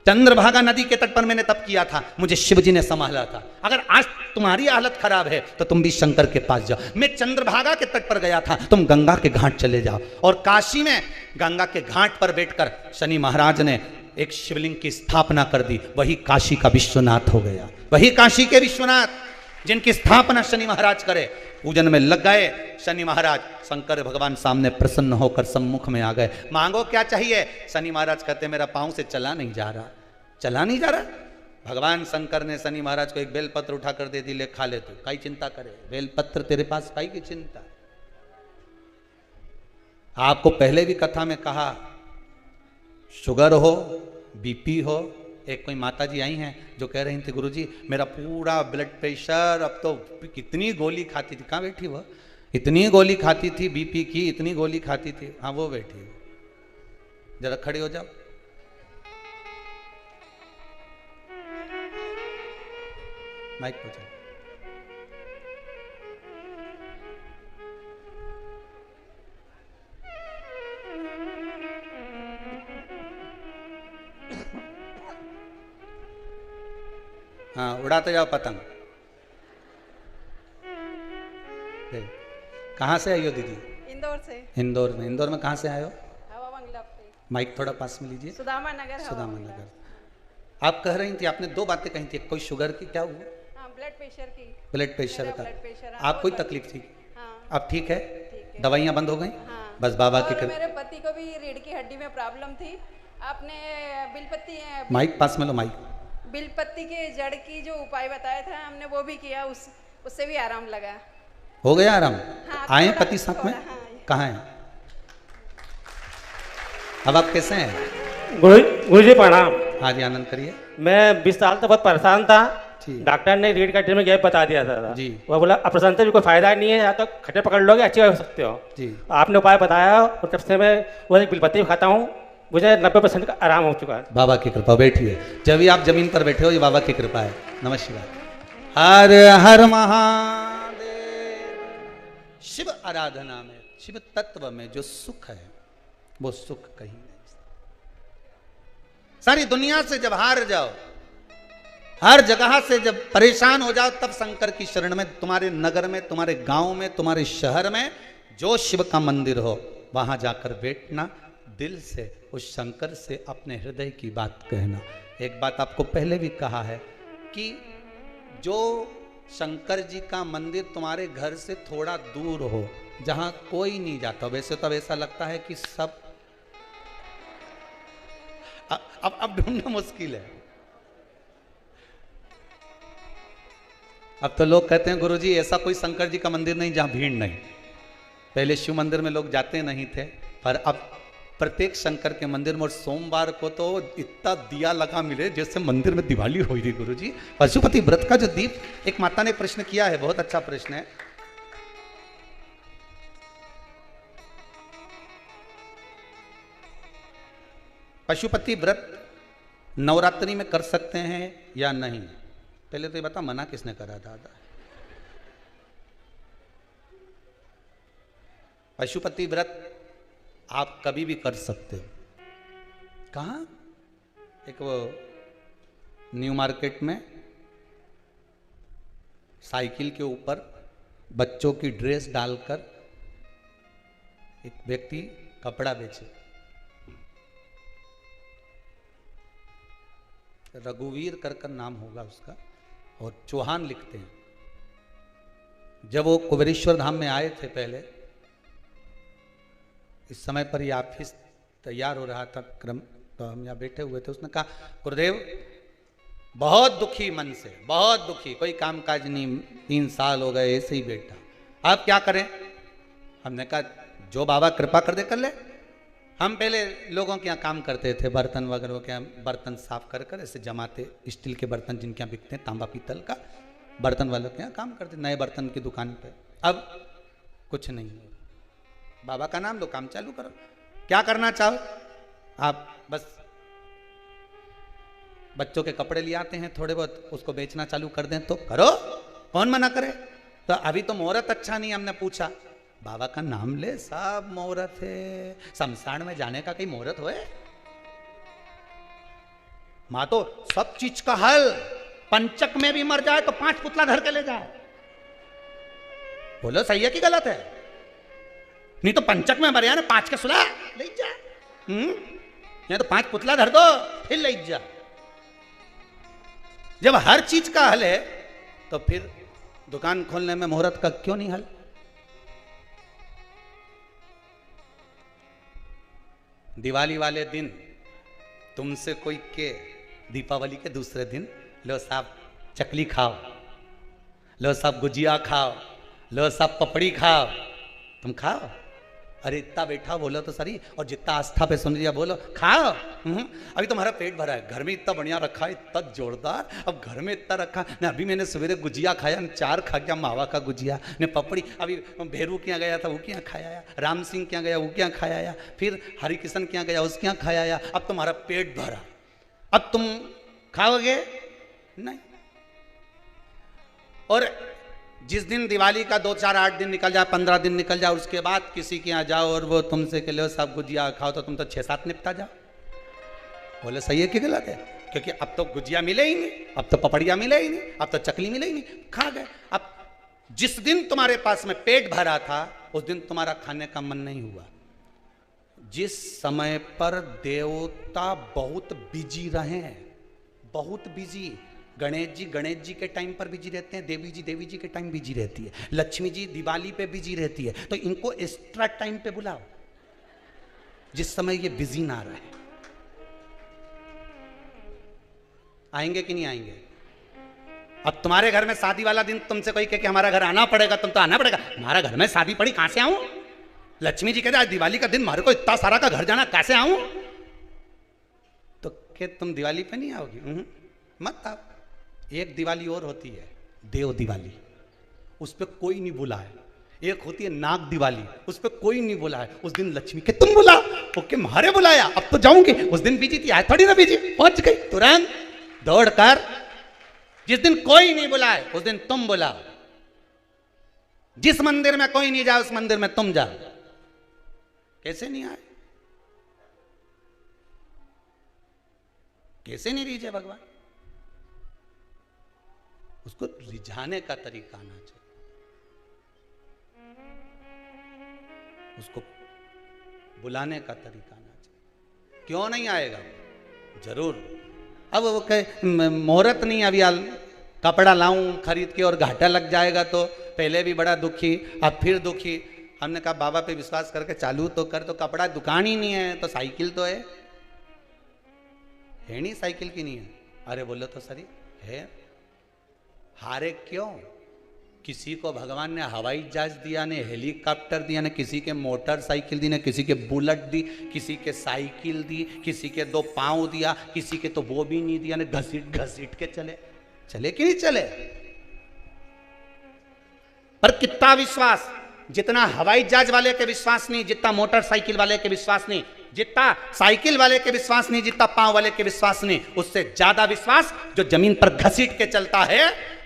चंद्रभागा नदी के तट पर मैंने तप किया था, मुझे शिव जी ने संभाला था। अगर आज तुम्हारी हालत खराब है तो तुम भी शंकर के पास जाओ। मैं चंद्रभागा के तट पर गया था, तुम गंगा के घाट चले जाओ। और काशी में गंगा के घाट पर बैठकर शनि महाराज ने एक शिवलिंग की स्थापना कर दी। वही काशी का विश्वनाथ हो गया। वही काशी के विश्वनाथ जिनकी स्थापना शनि महाराज करे। पूजन में लग गए शनि महाराज, शंकर भगवान सामने प्रसन्न होकर सम्मुख में आ गए। मांगो क्या चाहिए? शनि महाराज कहते मेरा पांव से चला नहीं जा रहा, चला नहीं जा रहा। भगवान शंकर ने शनि महाराज को एक बेलपत्र उठाकर दे दी, ले खा ले तू, काई चिंता करे, बेलपत्र तेरे पास, काई की चिंता। आपको पहले भी कथा में कहा, शुगर हो, बीपी हो। एक कोई माता जी आई हैं जो कह रही थी गुरुजी मेरा पूरा ब्लड प्रेशर, अब तो कितनी गोली खाती थी। कहाँ बैठी वो? इतनी गोली खाती थी बीपी की, इतनी गोली खाती थी। हाँ वो बैठी। जरा खड़ी हो जाओ। माइक पे जाओ। हाँ उड़ाते जाओ पतंग। कहाँ से आई हो दीदी? इंदौर से। इंदौर में। इंदौर में कहाँ से आए हो? हवा बंगला पे। माइक थोड़ा पास में लीजिए। सुदामा नगर। सुदामा नगर। आप कह रही थी, आपने दो बातें कही थी, कोई शुगर की, क्या हुआ? हाँ ब्लड प्रेशर की। ब्लड प्रेशर का। Blood pressure. आप कोई तकलीफ थी? हाँ। अब ठीक है? दवाइयाँ बंद हो गई? हाँ। बस बाबा की मेरे पति को भी रीढ़ की हड्डी में प्रॉब्लम थी। आपने बिलपत्ती, माइक पास में लो, माइक। बिलपत्ती के जड़ की जो उपाय बताया था हमने वो भी किया, उससे भी आराम लगा। हो गया आराम? हाँ, आए पति साथ में? हाँ, कहाँ हैं? अब आप कैसे हैं? गुरु जी प्रणाम। हाँ जी आनंद करिए। मैं 20 साल तक बहुत परेशान था। ठीक। डॉक्टर ने रीढ़ का में गैप बता दिया था जी। वो बोला ऑपरेशन से भी कोई फायदा नहीं है, या तो खट्टे पकड़ लोगे अच्छे हो सकते हो जी। आपने उपाय बताया और तब से मैं वो एक बिलपत्ती खाता हूँ, मुझे 90% का आराम हो चुका है। बाबा की कृपा। बैठिए। जब भी आप जमीन पर बैठे हो ये बाबा की कृपा है। नमः शिवाय। हर हर महादेव। शिव आराधना में, शिव तत्व में जो सुख है वो सुख कहीं नहीं। सारी दुनिया से जब हार जाओ, हर जगह से जब परेशान हो जाओ, तब शंकर की शरण में, तुम्हारे नगर में, तुम्हारे गांव में, तुम्हारे शहर में जो शिव का मंदिर हो वहां जाकर बैठना, दिल से उस शंकर से अपने हृदय की बात कहना। एक बात आपको पहले भी कहा है कि जो शंकर जी का मंदिर तुम्हारे घर से थोड़ा दूर हो, जहां कोई नहीं जाता, वैसे तो ऐसा लगता है कि सब अब ढूंढना मुश्किल है। अब तो लोग कहते हैं गुरुजी ऐसा कोई शंकर जी का मंदिर नहीं जहां भीड़ नहीं। पहले शिव मंदिर में लोग जाते नहीं थे, पर अब प्रत्येक शंकर के मंदिर में, और सोमवार को तो इतना दिया लगा मिले जैसे मंदिर में दिवाली हुई थी गुरुजी। पशुपति व्रत का जो दीप, एक माता ने प्रश्न किया है, बहुत अच्छा प्रश्न है। पशुपति व्रत नवरात्रि में कर सकते हैं या नहीं? पहले तो ये बता, मना किसने करा दादा? पशुपति व्रत आप कभी भी कर सकते हो। कहाँ? एक वो न्यू मार्केट में साइकिल के ऊपर बच्चों की ड्रेस डालकर एक व्यक्ति कपड़ा बेचे, रघुवीर कर नाम होगा उसका, और चौहान लिखते हैं। जब वो कुबेरेश्वर धाम में आए थे पहले, इस समय पर ये ऑफिस तैयार हो रहा था क्रम, तो हम यहाँ बैठे हुए थे। उसने कहा गुरुदेव बहुत दुखी मन से, बहुत दुखी, कोई काम काज नहीं, 3 साल हो गए ऐसे ही बैठा, अब क्या करें? हमने कहा जो बाबा कृपा कर दे कर ले। हम पहले लोगों के यहाँ काम करते थे, बर्तन वगैरह के यहाँ बर्तन साफ कर कर ऐसे जमाते, स्टील के बर्तन जिनके यहाँ बिकते हैं, तांबा पीतल का बर्तन वालों के यहाँ काम करते, नए बर्तन की दुकान पे। अब कुछ नहीं, बाबा का नाम लो, काम चालू करो। क्या करना चाहो आप? बस बच्चों के कपड़े ले आते हैं थोड़े बहुत, उसको बेचना चालू कर दें तो करो, कौन मना करे? तो अभी तो मुहूर्त अच्छा नहीं, हमने पूछा, बाबा का नाम ले, सब मुहूर्त है, शमशान में जाने का कहीं मुहूर्त हुए? मां तो सब चीज का हल, पंचक में भी मर जाए तो 5 पुतला धर के ले जाए। बोलो सही है कि गलत है? नहीं तो पंचक में मर जाए ना, 5 के सुला ले जा, या तो 5 पुतला धर दो फिर ले जा। जब हर चीज का हल है तो फिर दुकान खोलने में मुहूर्त का क्यों नहीं हल? दिवाली वाले दिन तुमसे कोई के, दीपावली के दूसरे दिन, लो साहब चकली खाओ, लो साहब गुजिया खाओ, लो साहब पपड़ी खाओ, तुम खाओ। अरे इतना बैठा बोलो तो सही, और जितना आस्था पे सुन लिया बोलो खाओ। अभी तुम्हारा पेट भरा है, घर में इतना बढ़िया रखा है, इतना जोरदार, अब घर में इतना रखा न। अभी मैंने सवेरे गुजिया खाया, 4 खा गया मावा का गुजिया ने, पपड़ी, अभी भेरू के यहाँ गया था वो के यहाँ खाया, राम सिंह के यहाँ गया वो के यहाँ खाया, फिर हरि किशन के यहाँ गया उसके यहाँ खाया। अब तुम्हारा पेट भरा, अब तुम खाओगे नहीं। और जिस दिन दिवाली का 2, 4, 8 दिन निकल जाए, 15 दिन निकल जाए, उसके बाद किसी के यहाँ जाओ और वो तुमसे के लो सब गुजिया खाओ, तो तुम तो 6, 7 निपटा जाओ। बोले सही है कि गलत है? क्योंकि अब तो गुजिया मिले ही नहीं, अब तो पपड़िया मिले ही नहीं, अब तो चकली मिले ही नहीं, खा गए। अब जिस दिन तुम्हारे पास में पेट भरा था उस दिन तुम्हारा खाने का मन नहीं हुआ। जिस समय पर देवता बहुत बिजी रहे, बहुत बिजी, गणेश जी के टाइम पर बिजी रहते हैं, देवी जी के टाइम बिजी रहती है, लक्ष्मी जी दिवाली पे बिजी रहती है, तो इनको एक्स्ट्रा टाइम पे बुलाओ जिस समय ये बिजी ना रहे। आएंगे कि नहीं आएंगे? अब तुम्हारे घर में शादी वाला दिन तुमसे कोई कहे कि हमारा घर आना पड़ेगा, तुम तो आना पड़ेगा। हमारा घर में शादी पड़ी, कहां से आऊं? लक्ष्मी जी कहते आज दिवाली का दिन हमारे को इतना सारा का घर जाना, कैसे आऊं? तो क्या तुम दिवाली पे नहीं आओगी? मत आओ। एक दिवाली और होती है, देव दिवाली, उस पर कोई नहीं बुला है। एक होती है नाग दिवाली, उस पर कोई नहीं बुला है। उस दिन लक्ष्मी के तुम बुला, ओके मारे बुलाया, अब तो जाऊंगी। उस दिन बिजी थी, आज थोड़ी ना बिजी, पहुंच गई तुरंत दौड़कर। जिस दिन कोई नहीं बुलाए उस दिन तुम बुलाओ। जिस मंदिर में कोई नहीं जाए उस मंदिर में तुम जाओ। कैसे नहीं आए? कैसे नहीं रिझे भगवान? उसको रिझाने का तरीका आना चाहिए, उसको बुलाने का तरीका आना चाहिए। क्यों नहीं आएगा? जरूर। अब वो कहे मुहूर्त नहीं, अभी कपड़ा लाऊं खरीद के और घाटा लग जाएगा, तो पहले भी बड़ा दुखी, अब फिर दुखी। हमने कहा बाबा पे विश्वास करके चालू तो कर, तो कपड़ा दुकान ही नहीं है तो साइकिल तो है नहीं, साइकिल की नहीं है। अरे बोलो तो सही है। हारे क्यों? किसी को भगवान ने हवाई जहाज दिया, ने हेलीकॉप्टर दिया, ने किसी के मोटरसाइकिल दी, ने किसी के बुलेट दी, किसी के साइकिल दी, किसी के 2 पांव दिया, किसी के तो वो भी नहीं दिया, ने घसीट घसीट के चले। चले कि नहीं चले? पर कितना विश्वास, जितना हवाई जहाज वाले के विश्वास नहीं, जितना मोटरसाइकिल वाले के विश्वास नहीं, जितना साइकिल वाले के विश्वास नहीं, जितना पांव वाले के विश्वास नहीं, उससे ज्यादा विश्वास जो जमीन पर घसीट के चलता है,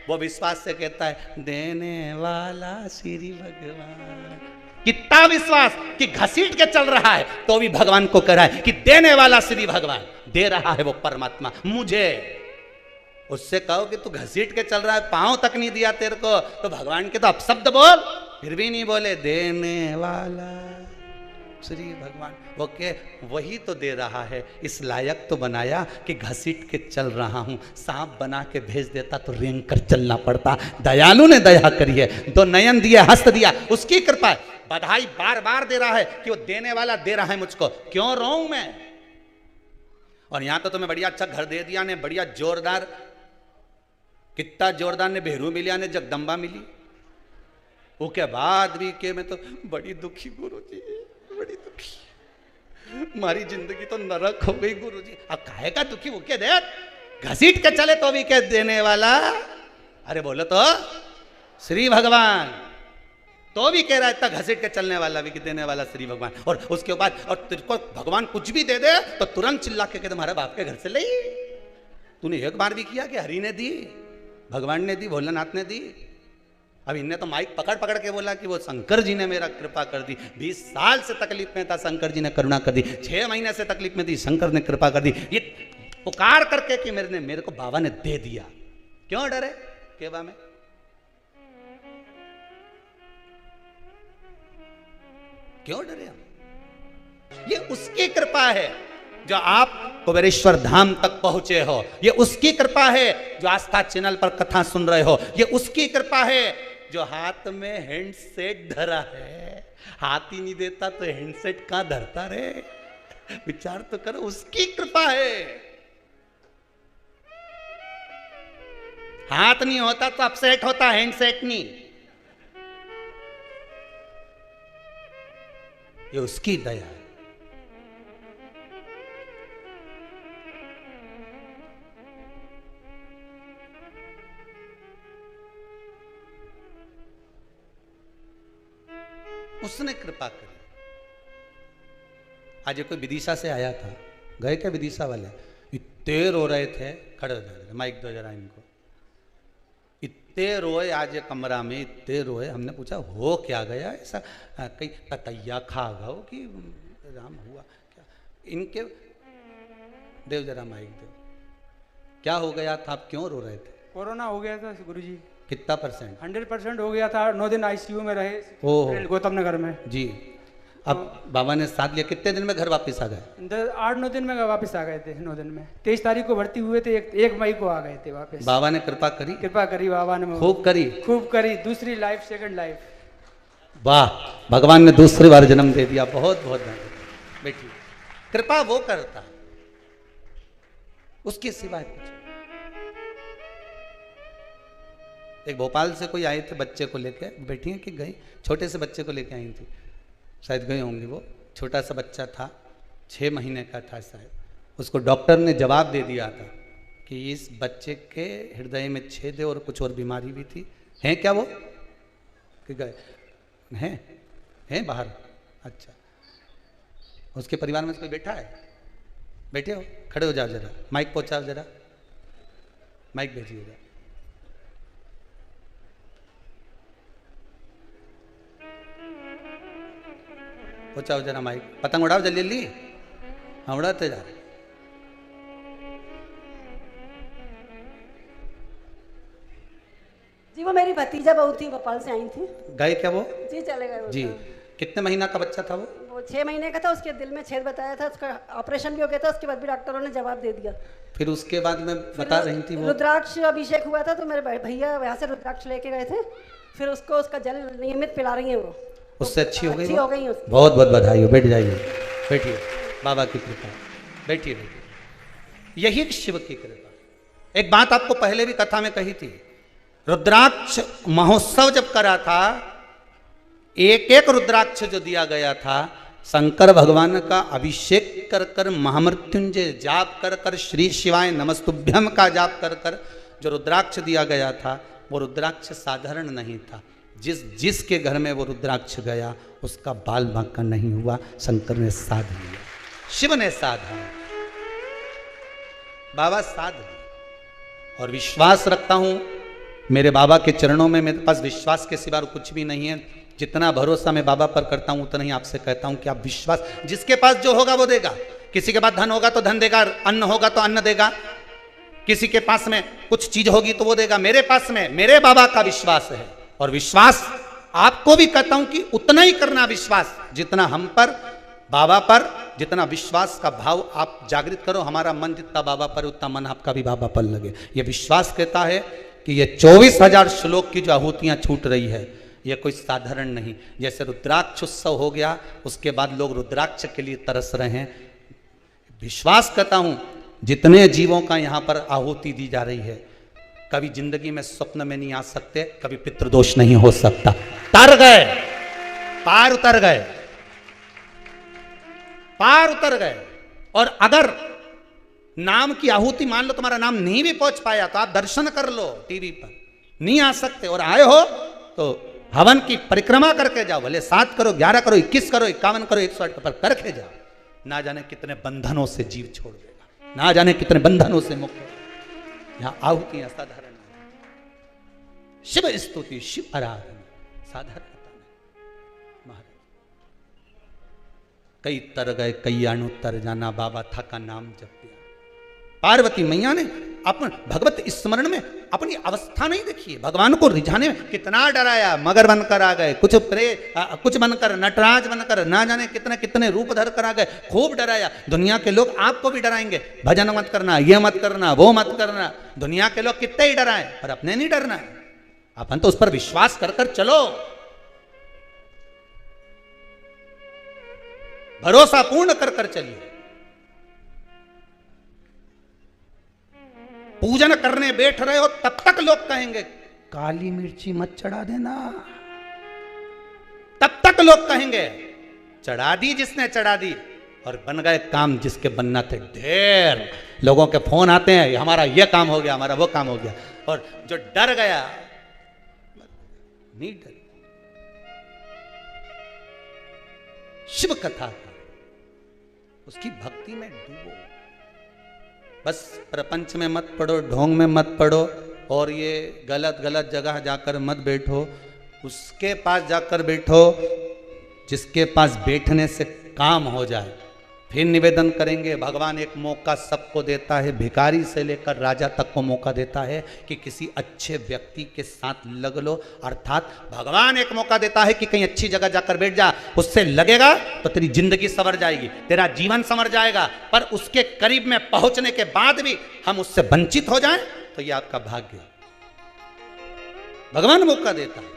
वो विश्वास से कहता है देने वाला श्री भगवान। कितना विश्वास कि घसीट के चल रहा है तो भी भगवान को कह रहा है कि देने वाला श्री भगवान, दे रहा है वो परमात्मा मुझे। उससे कहो कि तू घसीट के चल रहा है, पांव तक नहीं दिया तेरे को, तो भगवान के तो अपशब्द बोल, फिर भी नहीं बोले। देने वाला श्री भगवान, वो के वही तो दे रहा है, इस लायक तो बनाया कि घसीट के चल रहा हूं। सांप बना के भेज देता तो रेंग कर चलना पड़ता। दयालु ने दया करी है, 2 नयन दिए, हस्त दिया, उसकी कृपा है। बधाई बार बार दे रहा है कि वो देने वाला दे रहा है मुझको, क्यों रोऊं मैं? और यहां तो तुम्हें बढ़िया अच्छा घर दे दिया ने, बढ़िया जोरदार, कितना जोरदार ने भेरू मिलिया ने जगदम्बा मिली। वो के बाद भी के मैं तो बड़ी दुखी गुरुजी, बड़ी दुखी, हमारी जिंदगी तो नरक हो गई गुरुजी। अब काहे का दुखी? वो के दे घसीट के चले तो भी क्या देने वाला? अरे बोलो तो श्री भगवान, तो भी कह रहा है इतना घसीट के चलने वाला भी कि देने वाला श्री भगवान। और उसके बाद और तुझको भगवान कुछ भी दे दे तो तुरंत चिल्ला के कहते हमारे बाप के घर से ले। तूने एक बार भी किया कि हरि ने दी, भगवान ने दी, भोलेनाथ ने दी? अब इनने तो माइक पकड़ पकड़ के बोला कि वो शंकर जी ने मेरा कृपा कर दी। 20 साल से तकलीफ में था, शंकर जी ने करुणा कर दी। 6 महीने से तकलीफ में थी, शंकर ने कृपा कर दी। ये पुकार करके कि मेरे को बाबा ने दे दिया। क्यों डरे केवा में? क्यों डरे हम? ये उसकी कृपा है जो आप कुबेरेश्वर धाम तक पहुंचे हो, ये उसकी कृपा है जो आस्था चैनल पर कथा सुन रहे हो, ये उसकी कृपा है जो हाथ में हैंडसेट धरा है। हाथ ही नहीं देता तो हैंडसेट कहां धरता रे? विचार तो करो, उसकी कृपा है। हाथ नहीं होता तो अपसेट होता, हैंडसेट नहीं। ये उसकी दया है। उसने कृपा करी। आज कोई विदिशा से आया था, गए क्या विदिशा वाले? इतने रो रहे थे, खड़े हो जाए, माइक दो जरा इनको। इतने रोए आज कमरा में, इतने रोए। हमने पूछा हो क्या गया ऐसा? कहीं ततैया खा गओ कि राम हुआ क्या? इनके देव जरा माइक दो, क्या हो गया था? आप क्यों रो रहे थे? कोरोना हो गया था गुरुजी। कितना %? 100% हो गया था। 9 दिन आईसीयू में रहे गौतम नगर में जी। अब बाबा ने साथ लिया, कितने दिन में घर वापस आ गए? 8-9 दिन में वापस आ गए थे। 9 दिन में 23 तारीख को भर्ती हुए थे, 1 मई को आ गए थे वापस। बाबा ने कृपा करी? कृपा करी बाबा ने, खूब करी, खूब करी। दूसरी लाइफ, सेकंड लाइफ। वाह, भगवान ने दूसरी बार जन्म दे दिया। बहुत बहुत धन्यवाद बेटी। कृपा वो करता, उसके सिवाय कुछ। एक भोपाल से कोई आए थे बच्चे को लेके, बैठी हैं कि गई, छोटे से बच्चे को लेके आई थी, शायद गए होंगे। वो छोटा सा बच्चा था, 6 महीने का था शायद। उसको डॉक्टर ने जवाब दे दिया था कि इस बच्चे के हृदय में छेद है और कुछ और बीमारी भी थी। हैं क्या वो? कि गए हैं बाहर? अच्छा, उसके परिवार में कोई बैठा है? बैठे हो, खड़े हो जाओ जरा, माइक पहुंचाओ जरा, माइक भेजिएगा। ऊंचा जरा माइक, पतंग उड़ाओ जल्दी जल्दी। हाँ उड़ाते जा रहे। जी वो मेरी भतीजा बहू थी, भोपाल से आई थी। गए क्या वो? जी चले गए वो जी। तो। कितने महीना का बच्चा था वो? वो 6 महीने का था, उसके दिल में छेद बताया था, उसका ऑपरेशन भी हो गया था, उसके बाद भी डॉक्टरों ने जवाब दे दिया। फिर उसके बाद में बता रही थी वो रुद्राक्ष अभिषेक हुआ था, तो मेरे भैया वहाँ से रुद्राक्ष लेके गए थे, फिर उसको उसका जल नियमित पिला रही है वो। उससे अच्छी हो गई? अच्छी हो गई उसकी। बहुत बहुत बधाई हो। बैठ जाइए, बैठिए, बाबा की कृपा। बैठिए बैठिए। यही एक शिव की कृपा। एक बात आपको पहले भी कथा में कही थी, रुद्राक्ष महोत्सव जब करा था, एक एक रुद्राक्ष जो दिया गया था, शंकर भगवान का अभिषेक कर कर, महामृत्युंजय जाप कर कर, श्री शिवाय नमस्तुभ्यम का जाप कर कर जो रुद्राक्ष दिया गया था, वो रुद्राक्ष साधारण नहीं था। जिसके घर में वो रुद्राक्ष गया उसका बाल बांका नहीं हुआ, शंकर ने साध लिया, शिव ने साधा, बाबा साध लिया। और विश्वास रखता हूं मेरे बाबा के चरणों में, मेरे पास विश्वास के सिवा कुछ भी नहीं है। जितना भरोसा मैं बाबा पर करता हूं उतना ही आपसे कहता हूं कि आप विश्वास, जिसके पास जो होगा वो देगा। किसी के पास धन होगा तो धन देगा, अन्न होगा तो अन्न देगा, किसी के पास में कुछ चीज होगी तो वो देगा। मेरे पास में मेरे बाबा का विश्वास है, और विश्वास आपको भी कहता हूं कि उतना ही करना विश्वास जितना हम पर, बाबा पर जितना विश्वास का भाव आप जागृत करो। हमारा मन जितना बाबा पर उतना मन आपका भी बाबा पर लगे। ये विश्वास कहता है कि ये 24,000 श्लोक की जो आहुतियां छूट रही है, ये कोई साधारण नहीं। जैसे रुद्राक्ष उत्सव हो गया, उसके बाद लोग रुद्राक्ष के लिए तरस रहे हैं। विश्वास करता हूं जितने जीवों का यहां पर आहुति दी जा रही है, कभी जिंदगी में स्वप्न में नहीं आ सकते, कभी पितृदोष नहीं हो सकता। तर गए, पार उतर गए, पार उतर गए। और अगर नाम की आहुति, मान लो तुम्हारा नाम नहीं भी पहुंच पाया तो आप दर्शन कर लो टीवी पर, नहीं आ सकते और आए हो तो हवन की परिक्रमा करके जाओ, भले 7 करो, 11 करो, 21 करो, 51 करो, 108 पर करके जाओ। ना जाने कितने बंधनों से जीव छोड़ देगा, ना जाने कितने बंधनों से मुक्त हो। यहां आहुतियां साधारण नहीं, शिव स्तुति, शिव आराधना साधारणता नहीं। महाराज कई तर गए, कई अणु तर जाना, बाबा था का नाम जप दिया। पार्वती मैया ने अपन भगवत स्मरण में अपनी अवस्था नहीं देखी, भगवान को रिझाने में कितना डराया। मगर बनकर आ गए, कुछ बनकर, नटराज बनकर, ना जाने कितने कितने रूप धर कर आ गए, खूब डराया। दुनिया के लोग आपको भी डराएंगे, भजन मत करना, ये मत करना, वो मत करना। दुनिया के लोग कितने ही डराएं, पर अपने नहीं डरना है। अपन तो उस पर विश्वास कर कर चलो, भरोसा पूर्ण कर कर चलिए। पूजन करने बैठ रहे हो तब तक लोग कहेंगे काली मिर्ची मत चढ़ा देना, तब तक लोग कहेंगे। चढ़ा दी जिसने चढ़ा दी, और बन गए काम जिसके बनना थे। ढेर लोगों के फोन आते हैं, हमारा ये काम हो गया, हमारा वो काम हो गया। और जो डर गया नहीं डर। शिव कथा उसकी भक्ति में डूबो, बस प्रपंच में मत पड़ो, ढोंग में मत पड़ो, और ये गलत गलत जगह जाकर मत बैठो। उसके पास जाकर बैठो जिसके पास बैठने से काम हो जाए। फिर निवेदन करेंगे, भगवान एक मौका सबको देता है, भिखारी से लेकर राजा तक को मौका देता है कि किसी अच्छे व्यक्ति के साथ लग लो। अर्थात भगवान एक मौका देता है कि कहीं अच्छी जगह जाकर बैठ जा, उससे लगेगा तो तेरी जिंदगी संवर जाएगी, तेरा जीवन संवर जाएगा। पर उसके करीब में पहुंचने के बाद भी हम उससे वंचित हो जाएं तो ये आपका भाग्य। भगवान मौका देता है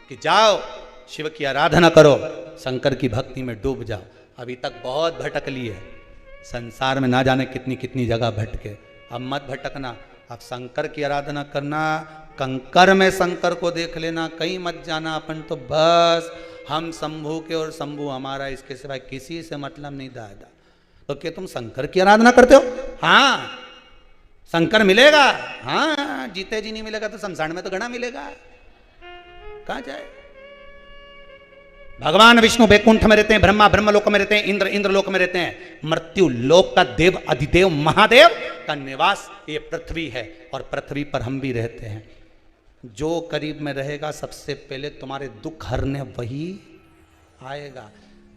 कि जाओ शिव की आराधना करो, शंकर की भक्ति में डूब जाओ। अभी तक बहुत भटक ली है संसार में, ना जाने कितनी कितनी जगह भटके। अब मत भटकना, अब शंकर की आराधना करना, कंकर में शंकर को देख लेना, कहीं मत जाना। अपन तो बस हम शंभू के और शंभू हमारा, इसके सिवाय किसी से मतलब नहीं दादा। तो क्या तुम शंकर की आराधना करते हो? हाँ, शंकर मिलेगा, हाँ, जीते जी नहीं मिलेगा तो शमशान में तो घड़ा मिलेगा, कहाँ जाए। भगवान विष्णु वैकुंठ में रहते हैं, ब्रह्मा ब्रह्मलोक में रहते हैं, इंद्र इंद्रलोक में रहते हैं। मृत्यु लोक का देव अधिदेव महादेव का निवास ये पृथ्वी है, और पृथ्वी पर हम भी रहते हैं। जो करीब में रहेगा सबसे पहले तुम्हारे दुख हरने वही आएगा।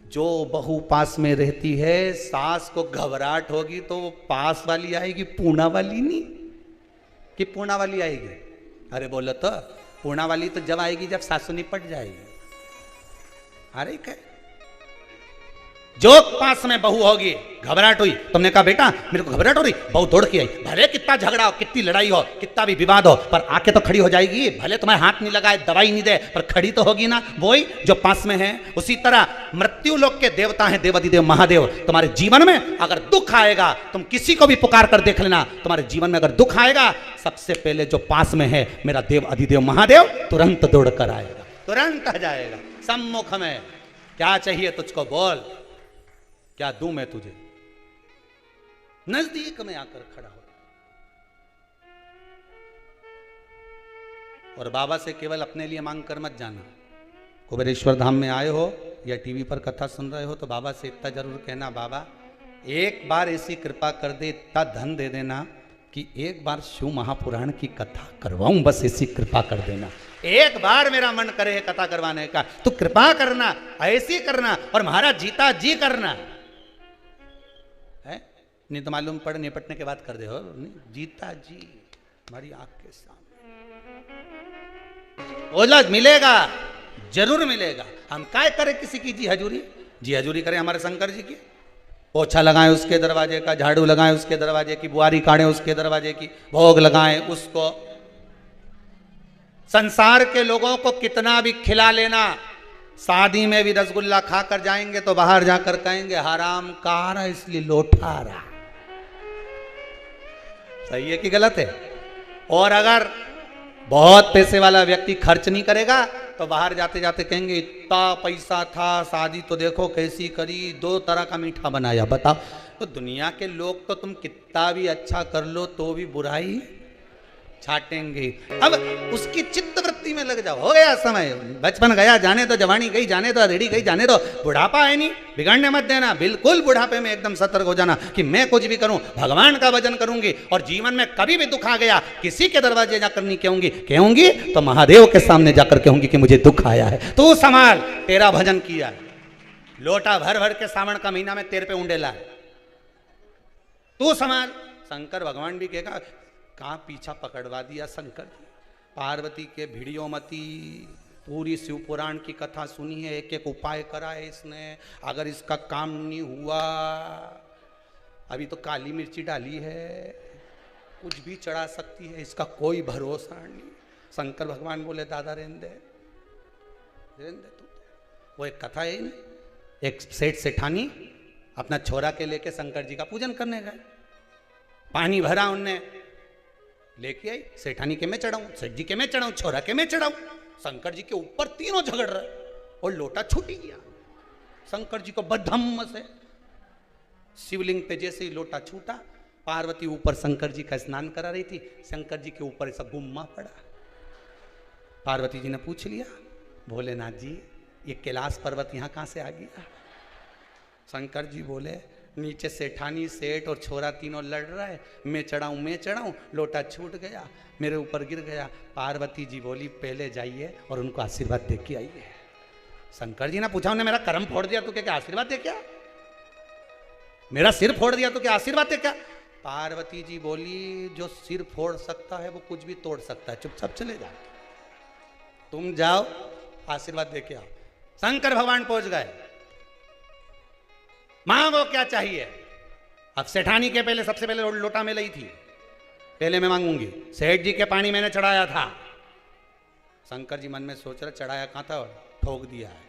जो बहू पास में रहती है, सास को घबराहट होगी तो वो पास वाली आएगी, पूना वाली नहीं कि पूना वाली आएगी। अरे बोलो तो पूना वाली तो जब आएगी जब सासू निपट जाएगी। अरे क्या जो पास में बहू होगी, घबराहट हुई, तुमने कहा बेटा मेरे को घबराहट हो रही, बहू दौड़ के आई, भले कितना झगड़ा हो, कितनी लड़ाई हो, कितना भी विवाद हो, पर आके तो खड़ी हो जाएगी। भले तुम्हारे हाथ नहीं लगाए, दवाई नहीं दे, पर खड़ी तो होगी ना, वही जो पास में है। उसी तरह मृत्यु लोक के देवता हैं देवाधिदेव महादेव। तुम्हारे जीवन में अगर दुख आएगा, तुम किसी को भी पुकार कर देख लेना, तुम्हारे जीवन में अगर दुख आएगा, सबसे पहले जो पास में है मेरा देव अधिदेव महादेव तुरंत दौड़ कर आएगा, तुरंत आ जाएगा सम्मुख में। क्या चाहिए तुझको बोल, क्या दूं मैं तुझे, नजदीक में आकर खड़ा हो। और बाबा से केवल अपने लिए मांग कर मत जाना। कुबेरेश्वर धाम में आए हो या टीवी पर कथा सुन रहे हो तो बाबा से इतना जरूर कहना, बाबा एक बार ऐसी कृपा कर दे, इतना धन दे देना कि एक बार शिव महापुराण की कथा करवाऊं, बस ऐसी कृपा कर देना। एक बार मेरा मन करे कथा करवाने का, तो कृपा करना, ऐसी करना, और महाराज जीता जी करना है। नहीं तो मालूम पड़ निपटने के बाद कर दे हो, नहीं जीता जी हमारी आंख के सामने ओला मिलेगा, जरूर मिलेगा। हम काय करें किसी की जी हजूरी, जी हजूरी करें हमारे शंकर जी की, पोछा लगाएं उसके दरवाजे का, झाड़ू लगाएं उसके दरवाजे की, बुआरी काटें उसके दरवाजे की, भोग लगाएं उसको। संसार के लोगों को कितना भी खिला लेना, शादी में भी रसगुल्ला खाकर जाएंगे तो बाहर जाकर कहेंगे हराम कार है इसलिए लौटा रहा। सही है कि गलत है? और अगर बहुत पैसे वाला व्यक्ति खर्च नहीं करेगा तो बाहर जाते जाते कहेंगे इतना पैसा था, शादी तो देखो कैसी करी, 2 तरह का मीठा बनाया। बताओ, तो दुनिया के लोग तो तुम कितना भी अच्छा कर लो तो भी बुराई छाटेंगे। अब उसकी चित्त वृत्ति में लग जाओ, हो गया समय, बचपन गया जाने दो, जवानी गई जाने दो, रेडी गई जाने दो, बुढ़ापा है नहीं, बिगड़ने मत देना। बिल्कुल बुढ़ापे में एकदम सतर्क हो जाना कि मैं कुछ भी करूं भगवान का भजन करूंगी, और जीवन में कभी भी दुख आ गया किसी के दरवाजे जाकर नहीं कहूंगी तो महादेव के सामने जाकर कहूंगी कि मुझे दुख आया है, तू संभाल, तेरा भजन किया है। लोटा भर भर के सावन का महीना में तेरे पे उंडेला है, तू संभाल। शंकर भगवान भी कहेगा कहाँ पीछा पकड़वा दिया शंकर जी। पार्वती के भिड़ियों मती, पूरी शिव पुराण की कथा सुनी है, एक एक उपाय करा है इसने, अगर इसका काम नहीं हुआ, अभी तो काली मिर्ची डाली है, कुछ भी चढ़ा सकती है, इसका कोई भरोसा नहीं। शंकर भगवान बोले दादा रहने दे तू। वो एक कथा है ना, एक सेठ सेठानी अपना छोरा के लेके शंकर जी का पूजन करने गए, पानी भरा उनने, लेके आई, सेठानी के मैं चढ़ाऊं, सेठ जी के मैं चढ़ाऊं, छोरा के मैं चढ़ाऊं। शंकर जी के ऊपर तीनों झगड़ रहे और लोटा छूट गया शंकर जी को बदधम्म से। शिवलिंग पे जैसे ही लोटा छूटा, पार्वती ऊपर शंकर जी का स्नान करा रही थी, शंकर जी के ऊपर ऐसा गुम्मा पड़ा। पार्वती जी ने पूछ लिया, भोलेनाथ जी ये कैलाश पर्वत यहाँ कहाँ से आ गया? शंकर जी बोले नीचे सेठानी सेठ और छोरा तीनों लड़ रहा है, मैं चढ़ाऊं, लोटा छूट गया, मेरे ऊपर गिर गया। पार्वती जी बोली पहले जाइए और उनको आशीर्वाद दे के आइए। शंकर जी ने पूछा, उन्हें मेरा कर्म फोड़ दिया तो क्या आशीर्वाद दे क्या? मेरा सिर फोड़ दिया तो क्या आशीर्वाद दे क्या? पार्वती जी बोली जो सिर फोड़ सकता है वो कुछ भी तोड़ सकता है, चुपचाप चले जाओ, तुम जाओ आशीर्वाद दे के आओ। शंकर भगवान पहुंच गए, मांगो क्या चाहिए। अब सेठानी के पहले सबसे पहले लोटा में लाई थी, पहले मैं मांगूंगी। सेठ जी के पानी मैंने चढ़ाया था। शंकर जी मन में सोच रहे चढ़ाया कहां था, ठोक दिया है।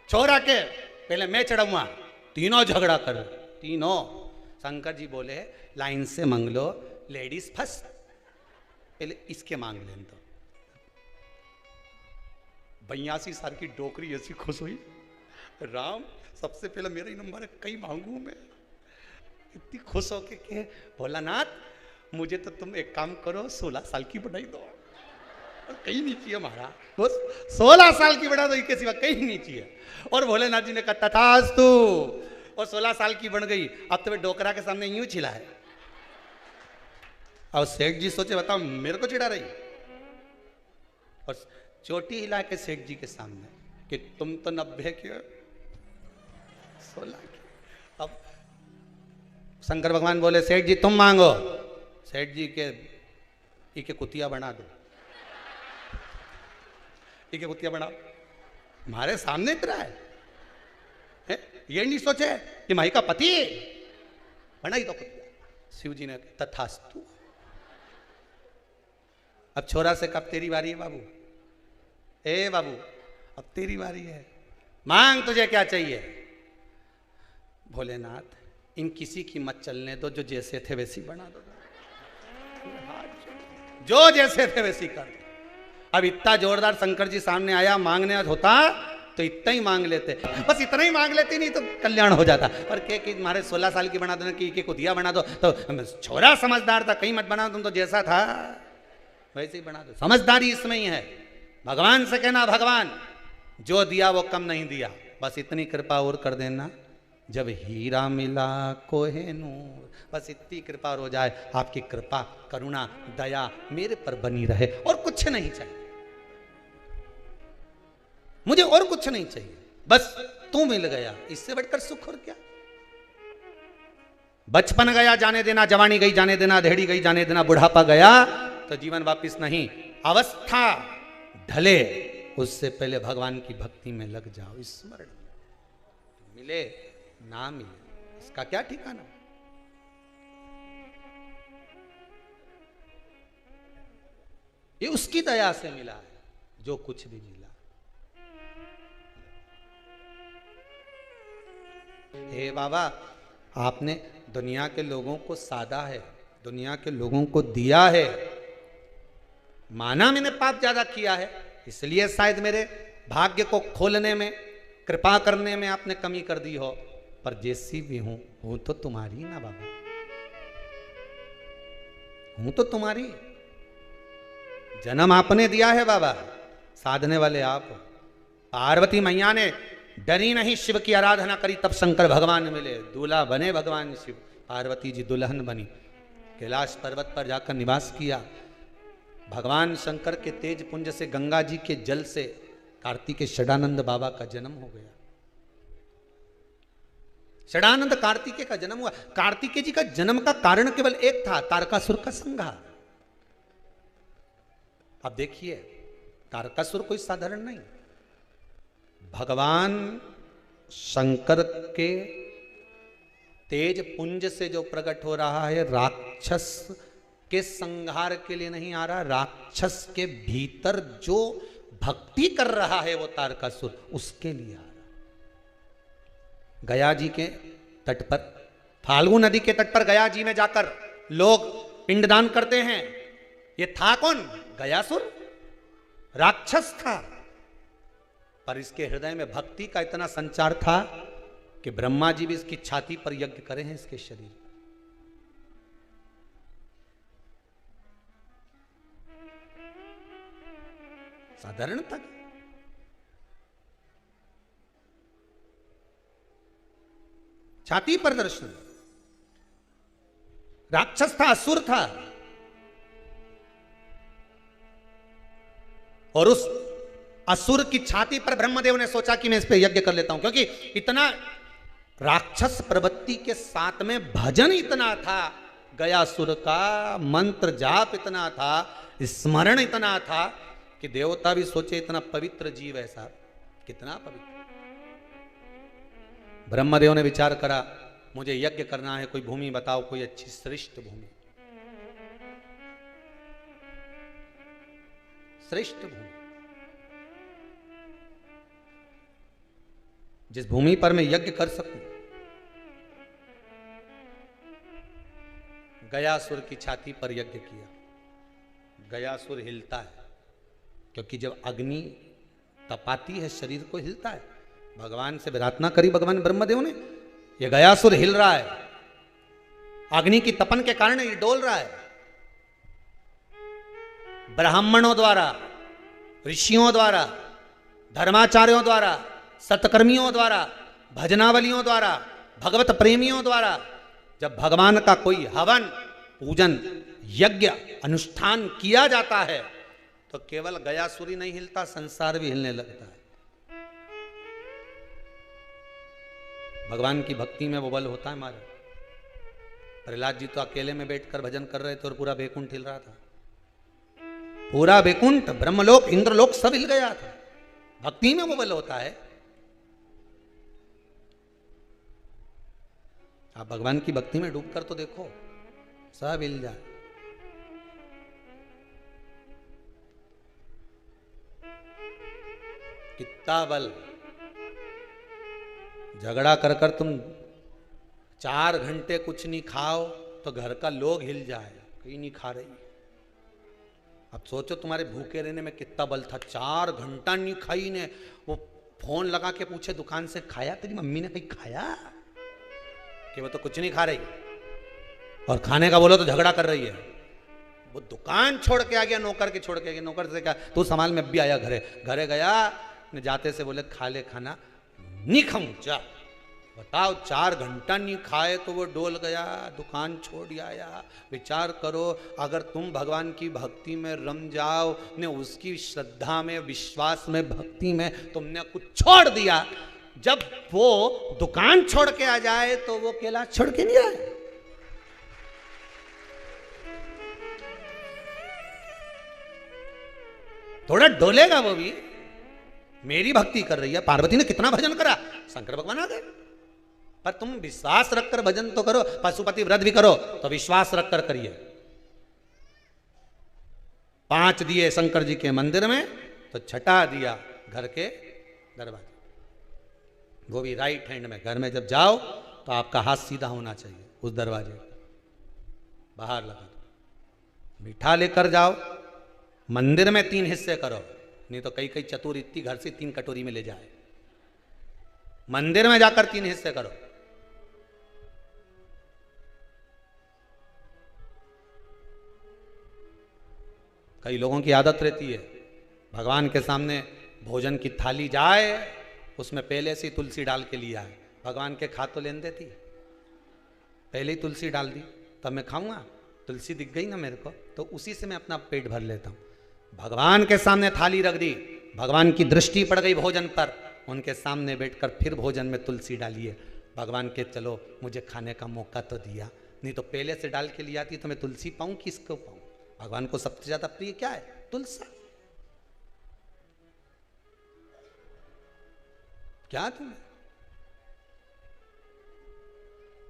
छोरा के पहले मैं चढ़ाऊंगा, तीनों झगड़ा कर, तीनों। शंकर जी बोले लाइन से मांग लो, लेडीज फर्स्ट, पहले इसके मांग लें। तो 82 साल की डोकरी ऐसी खुश हुई, राम सबसे पहले मेरा ही नंबर है, कहीं मांगू मैं। इतनी खुश हो के भोलानाथ मुझे तो तुम एक काम करो, 16 साल की बढ़ाई दो, और कहीं नहीं चाहिए हमारा, बस 16 साल की बढ़ा दो, इसके सिवा कहीं नहीं चाहिए। और भोलेनाथ जी ने कहा तथास्तु, और 16 साल की बन गई। अब तो वे डोकरा के सामने यूं चिल्ला है। और सेठ जी सोचे बताओ मेरे को चिढ़ा रही, और चोटी हिला के सेठ जी के सामने कि तुम तो 90 के 16 की। अब शंकर भगवान बोले सेठ जी तुम मांगो। सेठ जी के कुतिया बना दो, के कुतिया बना। हमारे सामने इतना है, ये नहीं सोचे कि माई का पति बना ही तो कुतिया। शिव जी ने तथास्तु। अब छोरा से कब तेरी बारी है बाबू, ए बाबू अब तेरी बारी है, मांग तुझे क्या चाहिए। भोलेनाथ इन किसी की मत चलने दो, जो जैसे थे वैसी बना दो, जो जैसे थे वैसी कर दो। अब इतना जोरदार शंकर जी सामने आया, मांगने होता तो इतना ही मांग लेते, बस इतना ही मांग लेते, नहीं तो कल्याण हो जाता। पर के कि तुम्हारे 16 साल की बना दो, कि कुतिया बना दो, तो छोरा समझदार था, कहीं मत बना, तुम तो जैसा था वैसे ही बना दो। समझदारी इसमें ही है। भगवान से कहना भगवान जो दिया वो कम नहीं दिया, बस इतनी कृपा और कर देना, जब हीरा मिला कोहेनूर, बस इतनी कृपा हो जाए, आपकी कृपा करुणा दया मेरे पर बनी रहे, और कुछ नहीं चाहिए मुझे, और कुछ नहीं चाहिए, बस तू मिल गया, इससे बढ़कर सुख और क्या। बचपन गया जाने देना, जवानी गई जाने देना, धेड़ी गई जाने देना, बुढ़ापा गया तो जीवन वापिस नहीं। अवस्था ढले उससे पहले भगवान की भक्ति में लग जाओ, स्मरण मिले ना मिले इसका क्या ठिकाना। ये उसकी दया से मिला है जो कुछ भी मिला। हे बाबा आपने दुनिया के लोगों को साधा है, दुनिया के लोगों को दिया है, माना मैंने पाप ज्यादा किया है, इसलिए शायद मेरे भाग्य को खोलने में कृपा करने में आपने कमी कर दी हो, पर जैसी भी हूं तो तुम्हारी ना बाबा, हूं तो तुम्हारी। जन्म आपने दिया है बाबा, साधने वाले आप। पार्वती मैया ने डरी नहीं, शिव की आराधना करी, तब शंकर भगवान मिले, दूल्हा बने भगवान शिव, पार्वती जी दुल्हन बनी, कैलाश पर्वत पर जाकर निवास किया। भगवान शंकर के तेज पुंज से, गंगा जी के जल से कार्तिकेय षडानंद बाबा का जन्म हो गया। षडानंद कार्तिकेय का जन्म हुआ। कार्तिकेय जी का जन्म का कारण केवल एक था, तारकासुर का संहार। अब देखिए तारकासुर कोई साधारण नहीं, भगवान शंकर के तेज पुंज से जो प्रकट हो रहा है, राक्षस के संहार के लिए नहीं आ रहा, राक्षस के भीतर जो भक्ति कर रहा है वो तारकासुर, उसके लिए आ रहा। गया जी के तट पर, फाल्गु नदी के तट पर गया जी में जाकर लोग पिंडदान करते हैं। ये था कौन? गयासुर, राक्षस था, पर इसके हृदय में भक्ति का इतना संचार था कि ब्रह्मा जी भी इसकी छाती पर यज्ञ करे हैं इसके शरीर। साधारण था, छाती पर दर्शन। राक्षस था, असुर था, और उस असुर की छाती पर ब्रह्मदेव ने सोचा कि मैं इस पे यज्ञ कर लेता हूं, क्योंकि इतना राक्षस प्रवृत्ति के साथ में भजन इतना था, गयासुर का मंत्र जाप इतना था, स्मरण इतना था कि देवता भी सोचे इतना पवित्र जीव ऐसा कितना पवित्र। ब्रह्मदेव ने विचार करा मुझे यज्ञ करना है, कोई भूमि बताओ, कोई अच्छी श्रेष्ठ भूमि, श्रेष्ठ भूमि, जिस भूमि पर मैं यज्ञ कर सकूं। गयासुर की छाती पर यज्ञ किया। गयासुर हिलता है, क्योंकि जब अग्नि तपाती है शरीर को हिलता है। भगवान से प्रार्थना करी भगवान ब्रह्मदेव ने, यह गयासुर हिल रहा है, अग्नि की तपन के कारण ये डोल रहा है। ब्राह्मणों द्वारा, ऋषियों द्वारा, धर्माचार्यों द्वारा, सत्कर्मियों द्वारा, भजनावलियों द्वारा, भगवत प्रेमियों द्वारा जब भगवान का कोई हवन, पूजन, यज्ञ, अनुष्ठान किया जाता है तो केवल गयासुरी नहीं हिलता, संसार भी हिलने लगता है। भगवान की भक्ति में वो बल होता है हमारा। प्रहलाद जी तो अकेले में बैठकर भजन कर रहे थे और पूरा वैकुंठ हिल रहा था। पूरा वैकुंठ, ब्रह्मलोक, इंद्रलोक सब हिल गया था। भक्ति में वो बल होता है। आप भगवान की भक्ति में डूबकर तो देखो, सब हिल जाए। कितना बल। झगड़ा कर कर तुम 4 घंटे कुछ नहीं खाओ तो घर का लोग हिल जाए, कहीं नहीं खा रही। अब सोचो तुम्हारे भूखे रहने में कितना बल था। 4 घंटा नहीं खाई ने। वो फोन लगा के पूछे दुकान से, खाया तेरी मम्मी ने कहीं खाया? कि वो तो कुछ नहीं खा रही, और खाने का बोलो तो झगड़ा कर रही है। वो दुकान छोड़ के आ गया, नौकर के छोड़ के आ गया। नौकर से कहा तू संभाल, में भी आया घरे। घरे गया, जाते से बोले खा ले खाना। नहीं खाऊं, जा। बताओ 4 घंटा नहीं खाए तो वो डोल गया, दुकान छोड़ आया। विचार करो, अगर तुम भगवान की भक्ति में रम जाओ ने, उसकी श्रद्धा में, विश्वास में, भक्ति में तुमने कुछ छोड़ दिया, जब वो दुकान छोड़ के आ जाए तो वो कैलाश छोड़ के नहीं आए। थोड़ा डोलेगा वो भी। मेरी भक्ति कर रही है। पार्वती ने कितना भजन करा, शंकर भगवान आ गए। पर तुम विश्वास रखकर भजन तो करो। पशुपति व्रत भी करो तो विश्वास रखकर करिए। 5 दिए शंकर जी के मंदिर में तो छठा दिया घर के दरवाजे, वो भी राइट हैंड में। घर में जब जाओ तो आपका हाथ सीधा होना चाहिए उस दरवाजे पर, बाहर लगा दो। मीठा लेकर जाओ, मंदिर में 3 हिस्से करो, नहीं तो कई चतुर इतनी घर से 3 कटोरी में ले जाए। मंदिर में जाकर 3 हिस्से करो। कई लोगों की आदत रहती है, भगवान के सामने भोजन की थाली जाए, उसमें पहले से तुलसी डाल के लिया है। भगवान के खा तो लेने देती, पहले ही तुलसी डाल दी, तब मैं खाऊंगा। तुलसी दिख गई ना मेरे को, तो उसी से मैं अपना पेट भर लेता हूं। भगवान के सामने थाली रख दी, भगवान की दृष्टि पड़ गई भोजन पर, उनके सामने बैठकर फिर भोजन में तुलसी डालिए। भगवान के चलो मुझे खाने का मौका तो दिया, नहीं तो पहले से डाल के लिया आती तो मैं तुलसी पाऊं किसको पाऊं? भगवान को सबसे ज्यादा प्रिय क्या है? तुलसी। क्या तुम्हें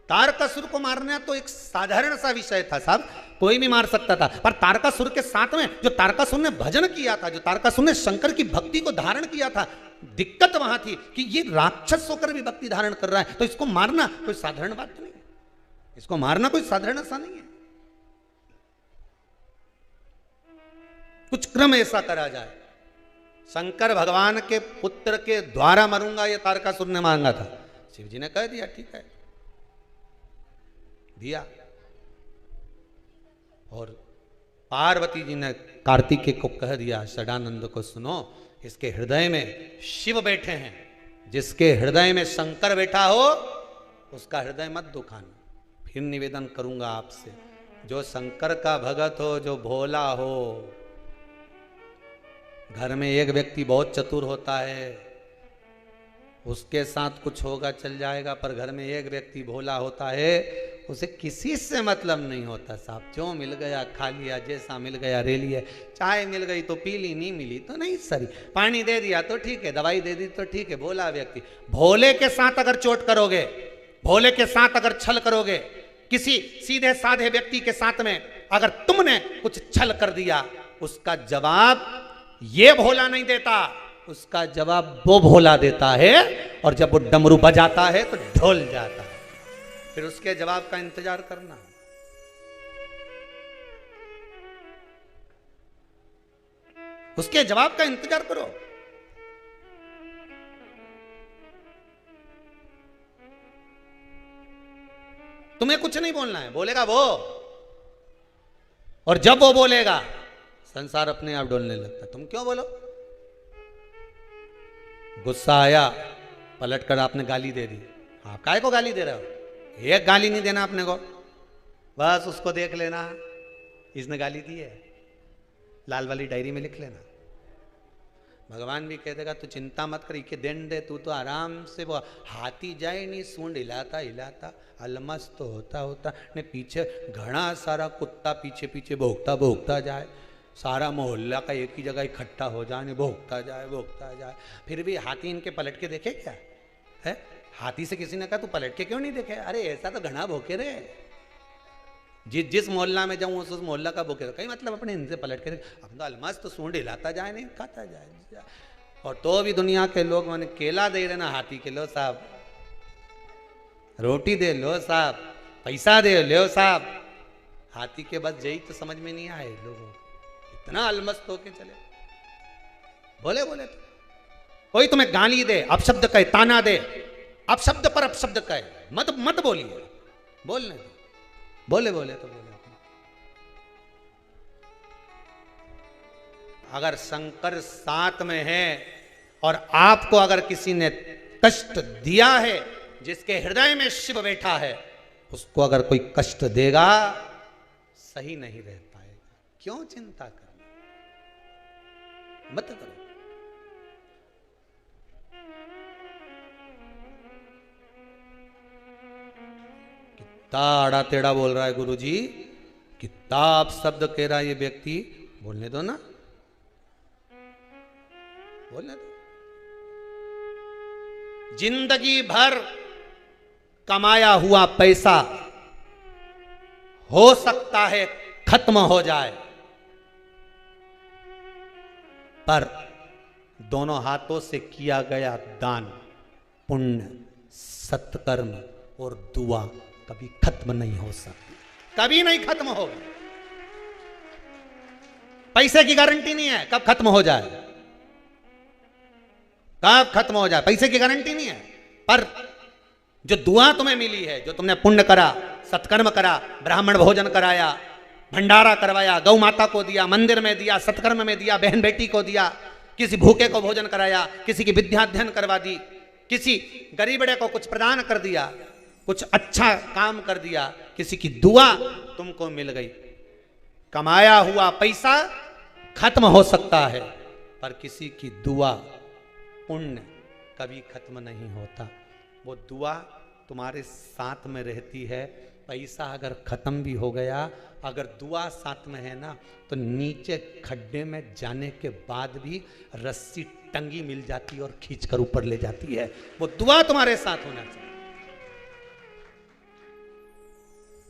तारकासुर को मारना तो एक साधारण सा विषय था साहब, कोई भी मार सकता था। पर तारकासुर के साथ में जो तारकासुर ने भजन किया था, जो तारकासुर ने शंकर की भक्ति को धारण किया था, दिक्कत वहां थी कि ये राक्षस होकर भी भक्ति धारण कर रहा है, तो इसको मारना कोई साधारण बात नहीं है। इसको मारना कोई साधारण सा नहीं है। कुछ क्रम ऐसा करा जाए। शंकर भगवान के पुत्र के द्वारा मरूंगा, ये तारकासुर ने मांगा था। शिव जी ने कह दिया ठीक है, दिया। और पार्वती जी ने कार्तिकेय को कह दिया, षडानंद को सुनो, इसके हृदय में शिव बैठे हैं, जिसके हृदय में शंकर बैठा हो उसका हृदय मत दुखाना। फिर निवेदन करूंगा आपसे, जो शंकर का भगत हो, जो भोला हो, घर में एक व्यक्ति बहुत चतुर होता है, उसके साथ कुछ होगा चल जाएगा, पर घर में एक व्यक्ति भोला होता है, उसे किसी से मतलब नहीं होता साहब। जो मिल गया खा लिया, जैसा मिल गया ले लिया। चाय मिल गई तो पी ली, नहीं मिली तो नहीं सरी, पानी दे दिया तो ठीक है, दवाई दे दी तो ठीक है। भोला व्यक्ति, भोले के साथ अगर चोट करोगे, भोले के साथ अगर छल करोगे, किसी सीधे साधे व्यक्ति के साथ में अगर तुमने कुछ छल कर दिया, उसका जवाब ये भोला नहीं देता, उसका जवाब वो भोला देता है। और जब वो डमरू बजाता है तो ढोल जाता है, फिर उसके जवाब का इंतजार करना। उसके जवाब का इंतजार करो। तुम्हें कुछ नहीं बोलना है, बोलेगा वो। और जब वो बोलेगा संसार अपने आप डोलने लगता है। तुम क्यों बोलो? गुस्सा आया, पलटकर आपने गाली दे दी, आप काहे को गाली दे रहे हो? एक गाली नहीं देना अपने को, बस उसको देख लेना, इसने गाली दी है, लाल वाली डायरी में लिख लेना। भगवान भी कह देगा तू चिंता मत कर, के दिन दे, तू तो आराम से, वो हाथी जाए नहीं सूंड हिलाता हिलाता अलमस्त तो होता होता ने पीछे घना सारा कुत्ता पीछे पीछे भोगता भोगता जाए, सारा मोहल्ला का एक ही जगह इकट्ठा हो जाए, भोगता जाए, फिर भी हाथी इनके पलट के देखे क्या है? हाथी से किसी ने कहा तू पलट के क्यों नहीं देखे? अरे ऐसा तो घना भोके रे, जिस मोहल्ला में जाऊँ उस मोहल्ला का भोके, कहीं मतलब अपने इनसे पलट के अब तो अलमस्त तो सूंड हिलाता जाए, नहीं खाता जाए। और तो भी दुनिया के लोग मैंने केला दे रहे ना हाथी के, लो साहब रोटी दे, लो साहब पैसा दे, लो साहब। हाथी के बस यही तो समझ में नहीं आए लोगों, इतना अलमस्त होके चले, बोले तो कोई तुम्हें गाली दे, अपशब्द कहे, ताना दे, अपशब्द पर अपशब्द कहे, मत बोलिए, बोलने दो, बोले तो बोले। अगर शंकर साथ में है और आपको अगर किसी ने कष्ट दिया है, जिसके हृदय में शिव बैठा है, उसको अगर कोई कष्ट देगा सही नहीं रह पाएगा। क्यों चिंता करना, मत करो। आड़ा टेढ़ा बोल रहा है गुरुजी, कितना आप शब्द कह रहा है ये व्यक्ति, बोलने दो ना, बोलने दो। जिंदगी भर कमाया हुआ पैसा हो सकता है खत्म हो जाए, पर दोनों हाथों से किया गया दान, पुण्य, सत्कर्म और दुआ कभी खत्म नहीं हो सकती, कभी नहीं खत्म होगी। पैसे की गारंटी नहीं है कब खत्म हो जाए, कब खत्म हो जाए, पैसे की गारंटी नहीं है। पर जो दुआ तुम्हें मिली है, जो तुमने पुण्य करा, सत्कर्म करा, ब्राह्मण भोजन कराया, भंडारा करवाया, गौ माता को दिया, मंदिर में दिया, सत्कर्म में दिया, बहन बेटी को दिया, किसी भूखे को भोजन कराया, किसी की विद्याध्ययन करवा दी, किसी गरीबड़े को कुछ प्रदान कर दिया, कुछ अच्छा काम कर दिया, किसी की दुआ तुमको मिल गई। कमाया हुआ पैसा खत्म हो सकता है, पर किसी की दुआ, पुण्य कभी खत्म नहीं होता। वो दुआ तुम्हारे साथ में रहती है। पैसा अगर खत्म भी हो गया, अगर दुआ साथ में है ना, तो नीचे खड्डे में जाने के बाद भी रस्सी टंगी मिल जाती है और खींचकर ऊपर ले जाती है। वो दुआ तुम्हारे साथ होना चाहिए।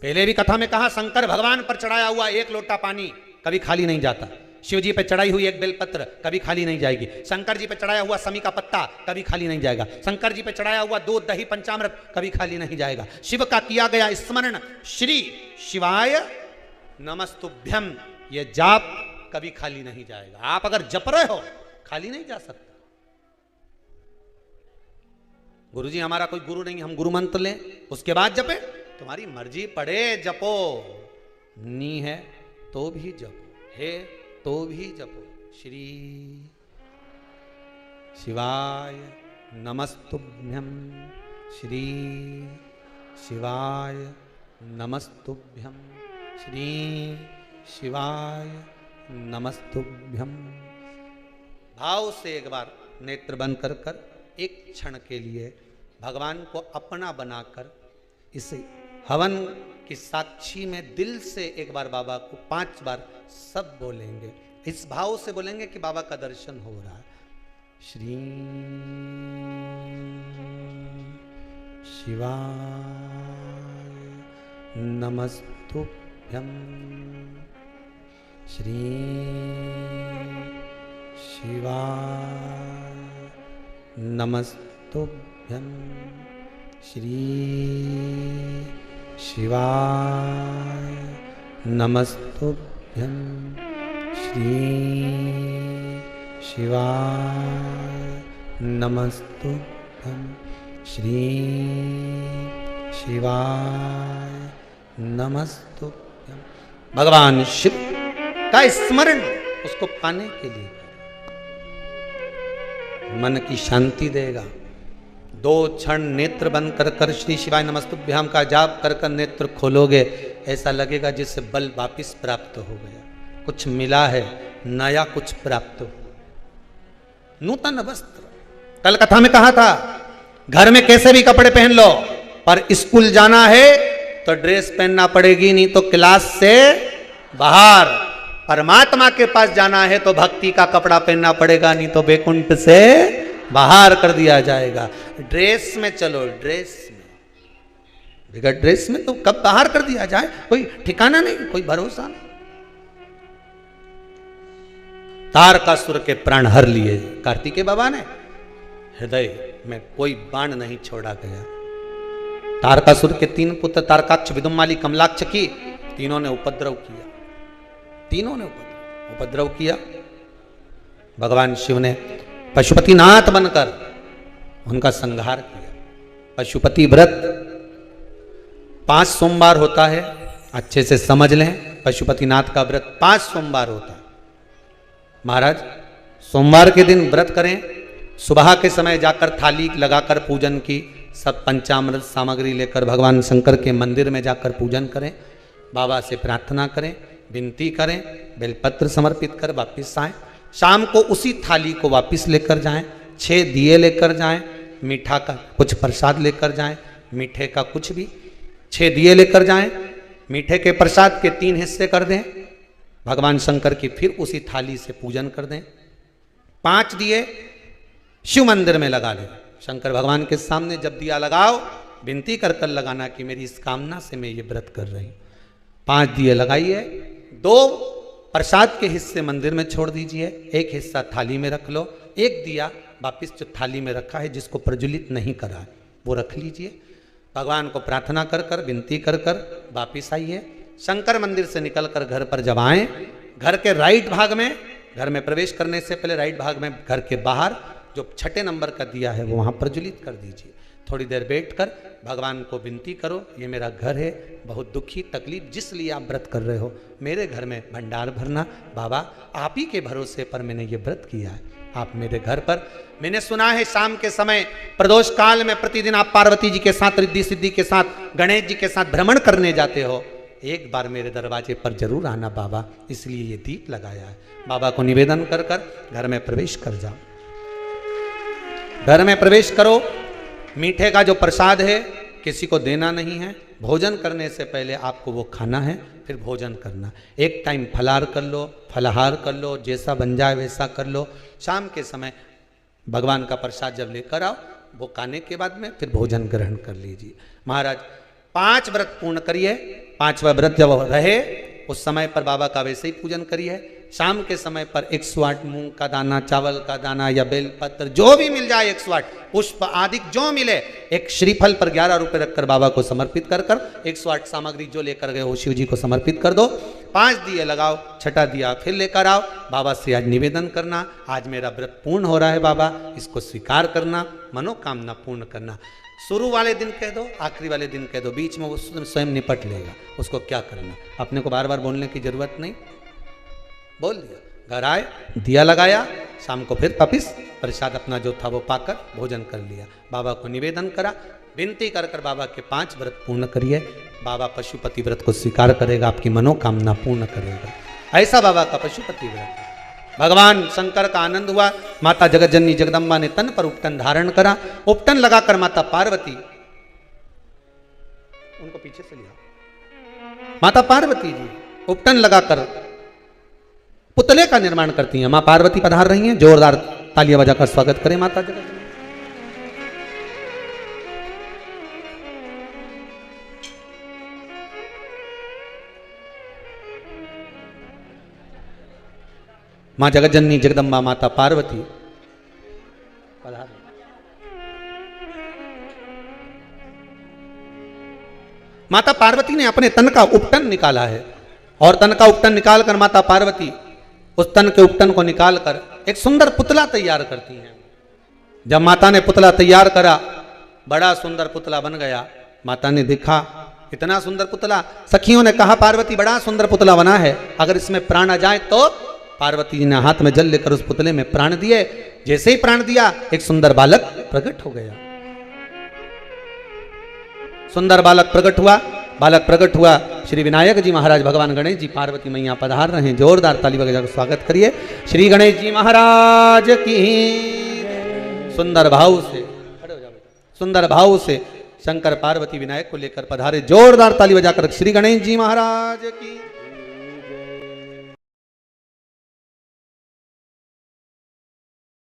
पहले भी कथा में कहा, शंकर भगवान पर चढ़ाया हुआ एक लोटा पानी कभी खाली नहीं जाता, शिव जी पे चढ़ाई हुई एक बेलपत्र कभी खाली नहीं जाएगी, शंकर जी पे चढ़ाया हुआ समी का पत्ता कभी खाली नहीं जाएगा, शंकर जी पे चढ़ाया हुआ दूध दही पंचामृत कभी खाली नहीं जाएगा, शिव का किया गया स्मरण, श्री शिवाय नमस्तुभ्यम, ये जाप कभी खाली नहीं जाएगा। आप अगर जप रहे हो खाली नहीं जा सकता। गुरुजी हमारा कोई गुरु नहीं, हम गुरु मंत्र लें उसके बाद जपे, तुम्हारी मर्जी, पढ़े जपो, नी है तो भी जपो, है तो भी जपो। श्री शिवाय नमस्तुभ्यम, श्री शिवाय नमस्तुभ्यम, श्री शिवाय नमस्तुभ्यम। भाव से एक बार नेत्र बंद कर कर एक क्षण के लिए भगवान को अपना बनाकर इसे हवन की साक्षी में दिल से एक बार बाबा को 5 बार सब बोलेंगे। इस भाव से बोलेंगे कि बाबा का दर्शन हो रहा है। श्री शिवाय नमस्तुभ्यम, श्री शिवाय नमस्तुभ्यम, श्री शिवाय नमस्तुभ्यम, श्री शिवाय नमस्तुभ्यम, श्री शिवाय नमस्तुभ्यम। भगवान शिव का स्मरण उसको पाने के लिए मन की शांति देगा। 2 क्षण नेत्र बंद कर कर श्री शिवाय नमस्तुभ्याम का जाप कर कर नेत्र खोलोगे, ऐसा लगेगा जिससे बल वापिस प्राप्त हो गया, कुछ मिला है, नया कुछ प्राप्त हो। नूतन वस्त्र। कल कथा में कहा था घर में कैसे भी कपड़े पहन लो, पर स्कूल जाना है तो ड्रेस पहनना पड़ेगी, नहीं तो क्लास से बाहर। परमात्मा के पास जाना है तो भक्ति का कपड़ा पहनना पड़ेगा, नहीं तो बैकुंठ से बाहर कर दिया जाएगा। ड्रेस में चलो, ड्रेस में, बगैर ड्रेस में तो कब बाहर कर दिया जाए कोई ठिकाना नहीं, कोई भरोसा नहीं। तारकासुर के प्राण हर लिए कार्तिकेय बाबा ने, हृदय में कोई बाण नहीं छोड़ा गया। तारकासुर के 3 पुत्र तारकाक्ष, विदुमाली, कमलाक्ष की, तीनों ने उपद्रव किया, तीनों ने उपद्रव किया। भगवान शिव ने पशुपतिनाथ बनकर उनका संहार किया। पशुपति व्रत 5 सोमवार होता है, अच्छे से समझ लें। पशुपतिनाथ का व्रत 5 सोमवार होता है। महाराज सोमवार के दिन व्रत करें, सुबह के समय जाकर थाली लगाकर पूजन की, सब पंचामृत सामग्री लेकर भगवान शंकर के मंदिर में जाकर पूजन करें, बाबा से प्रार्थना करें, विनती करें, बेलपत्र समर्पित कर वापिस आएं। शाम को उसी थाली को वापिस लेकर जाएं, 6 दिए लेकर जाएं, मीठा का कुछ प्रसाद लेकर जाएं, मीठे का कुछ भी, 6 दिए लेकर जाएं, मीठे के प्रसाद के 3 हिस्से कर दें, भगवान शंकर की फिर उसी थाली से पूजन कर दें। 5 दिए शिव मंदिर में लगा लें। शंकर भगवान के सामने जब दिया लगाओ, विनती कर कर लगाना कि मेरी इस कामना से मैं ये व्रत कर रही हूँ। 5 दिए लगाइए, 2 प्रसाद के हिस्से मंदिर में छोड़ दीजिए, 1 हिस्सा थाली में रख लो, 1 दिया वापिस जो थाली में रखा है जिसको प्रज्वलित नहीं करा है वो रख लीजिए। भगवान को प्रार्थना कर कर, विनती कर कर वापिस आइए। शंकर मंदिर से निकलकर घर पर जब आएं, घर के राइट भाग में, घर में प्रवेश करने से पहले राइट भाग में घर के बाहर जो 6 नंबर का दिया है वो वहाँ प्रज्वलित कर दीजिए। थोड़ी देर बैठकर भगवान को विनती करो, ये मेरा घर है, बहुत दुखी तकलीफ जिस लिए आप व्रत कर रहे हो, मेरे घर में भंडार भरना। बाबा आप ही के भरोसे पर मैंने ये व्रत किया है, आप मेरे घर पर, मैंने सुना है शाम के समय प्रदोष काल में प्रतिदिन आप पार्वती जी के साथ, रिद्धि सिद्धि के साथ, गणेश जी के साथ भ्रमण करने जाते हो, एक बार मेरे दरवाजे पर जरूर आना बाबा, इसलिए ये दीप लगाया है। बाबा को निवेदन कर कर घर में प्रवेश कर जाओ। घर में प्रवेश करो, मीठे का जो प्रसाद है किसी को देना नहीं है, भोजन करने से पहले आपको वो खाना है, फिर भोजन करना। एक टाइम फलाहार कर लो, फलाहार कर लो, जैसा बन जाए वैसा कर लो। शाम के समय भगवान का प्रसाद जब लेकर आओ, वो खाने के बाद में फिर भोजन ग्रहण कर लीजिए। महाराज 5 व्रत पूर्ण करिए। 5वां व्रत जब रहे उस समय पर बाबा का वैसे ही पूजन करिए। शाम के समय पर 108 मूंग का दाना, चावल का दाना या बेलपत्र जो भी मिल जाए, 108 पुष्प आदि जो मिले, एक श्रीफल पर 11 रुपए रखकर बाबा को समर्पित कर कर 108 सामग्री जो लेकर गए हो शिव जी को समर्पित कर दो। 5 दिए लगाओ, 6ठा दिया फिर लेकर आओ। बाबा से आज निवेदन करना, आज मेरा व्रत पूर्ण हो रहा है बाबा, इसको स्वीकार करना, मनोकामना पूर्ण करना। शुरू वाले दिन कह दो, आखिरी वाले दिन कह दो, बीच में वो स्वयं निपट लेगा, उसको क्या करना, अपने को बार बार बोलने की जरूरत नहीं, बोल दिया। घर आए, दिया लगाया, शाम को फिर वापिस प्रसाद अपना जो था वो पाकर भोजन कर लिया। बाबा को निवेदन करा, विनती कर कर बाबा के 5 व्रत पूर्ण करिए। बाबा पशुपति व्रत को स्वीकार करेगा, आपकी मनोकामना पूर्ण करेगा। ऐसा बाबा का पशुपति व्रत। भगवान शंकर का आनंद हुआ। माता जगतजननी जगदम्बा ने तन पर उपटन धारण करा। उपटन लगाकर माता पार्वती, उनको पीछे से लिया, माता पार्वती जी उपटन लगाकर पुतले का निर्माण करती हैं। मां पार्वती पधार रही हैं, जोरदार तालियां बजाकर स्वागत करें माता जगतजननी। मां जगतजननी जगदम्बा माता पार्वती पधार। माता पार्वती ने अपने तन का उपटन निकाला है और तन का उपटन निकालकर माता पार्वती उस तन के उपटन को निकालकर एक सुंदर पुतला तैयार करती हैं। जब माता ने पुतला तैयार करा, बड़ा सुंदर पुतला बन गया। माता ने देखा इतना सुंदर पुतला, सखियों ने कहा पार्वती बड़ा सुंदर पुतला बना है, अगर इसमें प्राण आ जाए तो। पार्वती जी ने हाथ में जल लेकर उस पुतले में प्राण दिए। जैसे ही प्राण दिया, एक सुंदर बालक प्रकट हो गया। सुंदर बालक प्रकट हुआ। बालक प्रकट हुआ श्री विनायक जी महाराज, भगवान गणेश जी, पार्वती मैया पधार रहे हैं। जोरदार ताली बजाकर स्वागत करिए। श्री गणेश जी महाराज की सुंदर भाव से, खड़े हो जाओ बेटा, सुंदर भाव से शंकर पार्वती विनायक को लेकर पधारे। जोरदार ताली बजाकर श्री गणेश जी महाराज की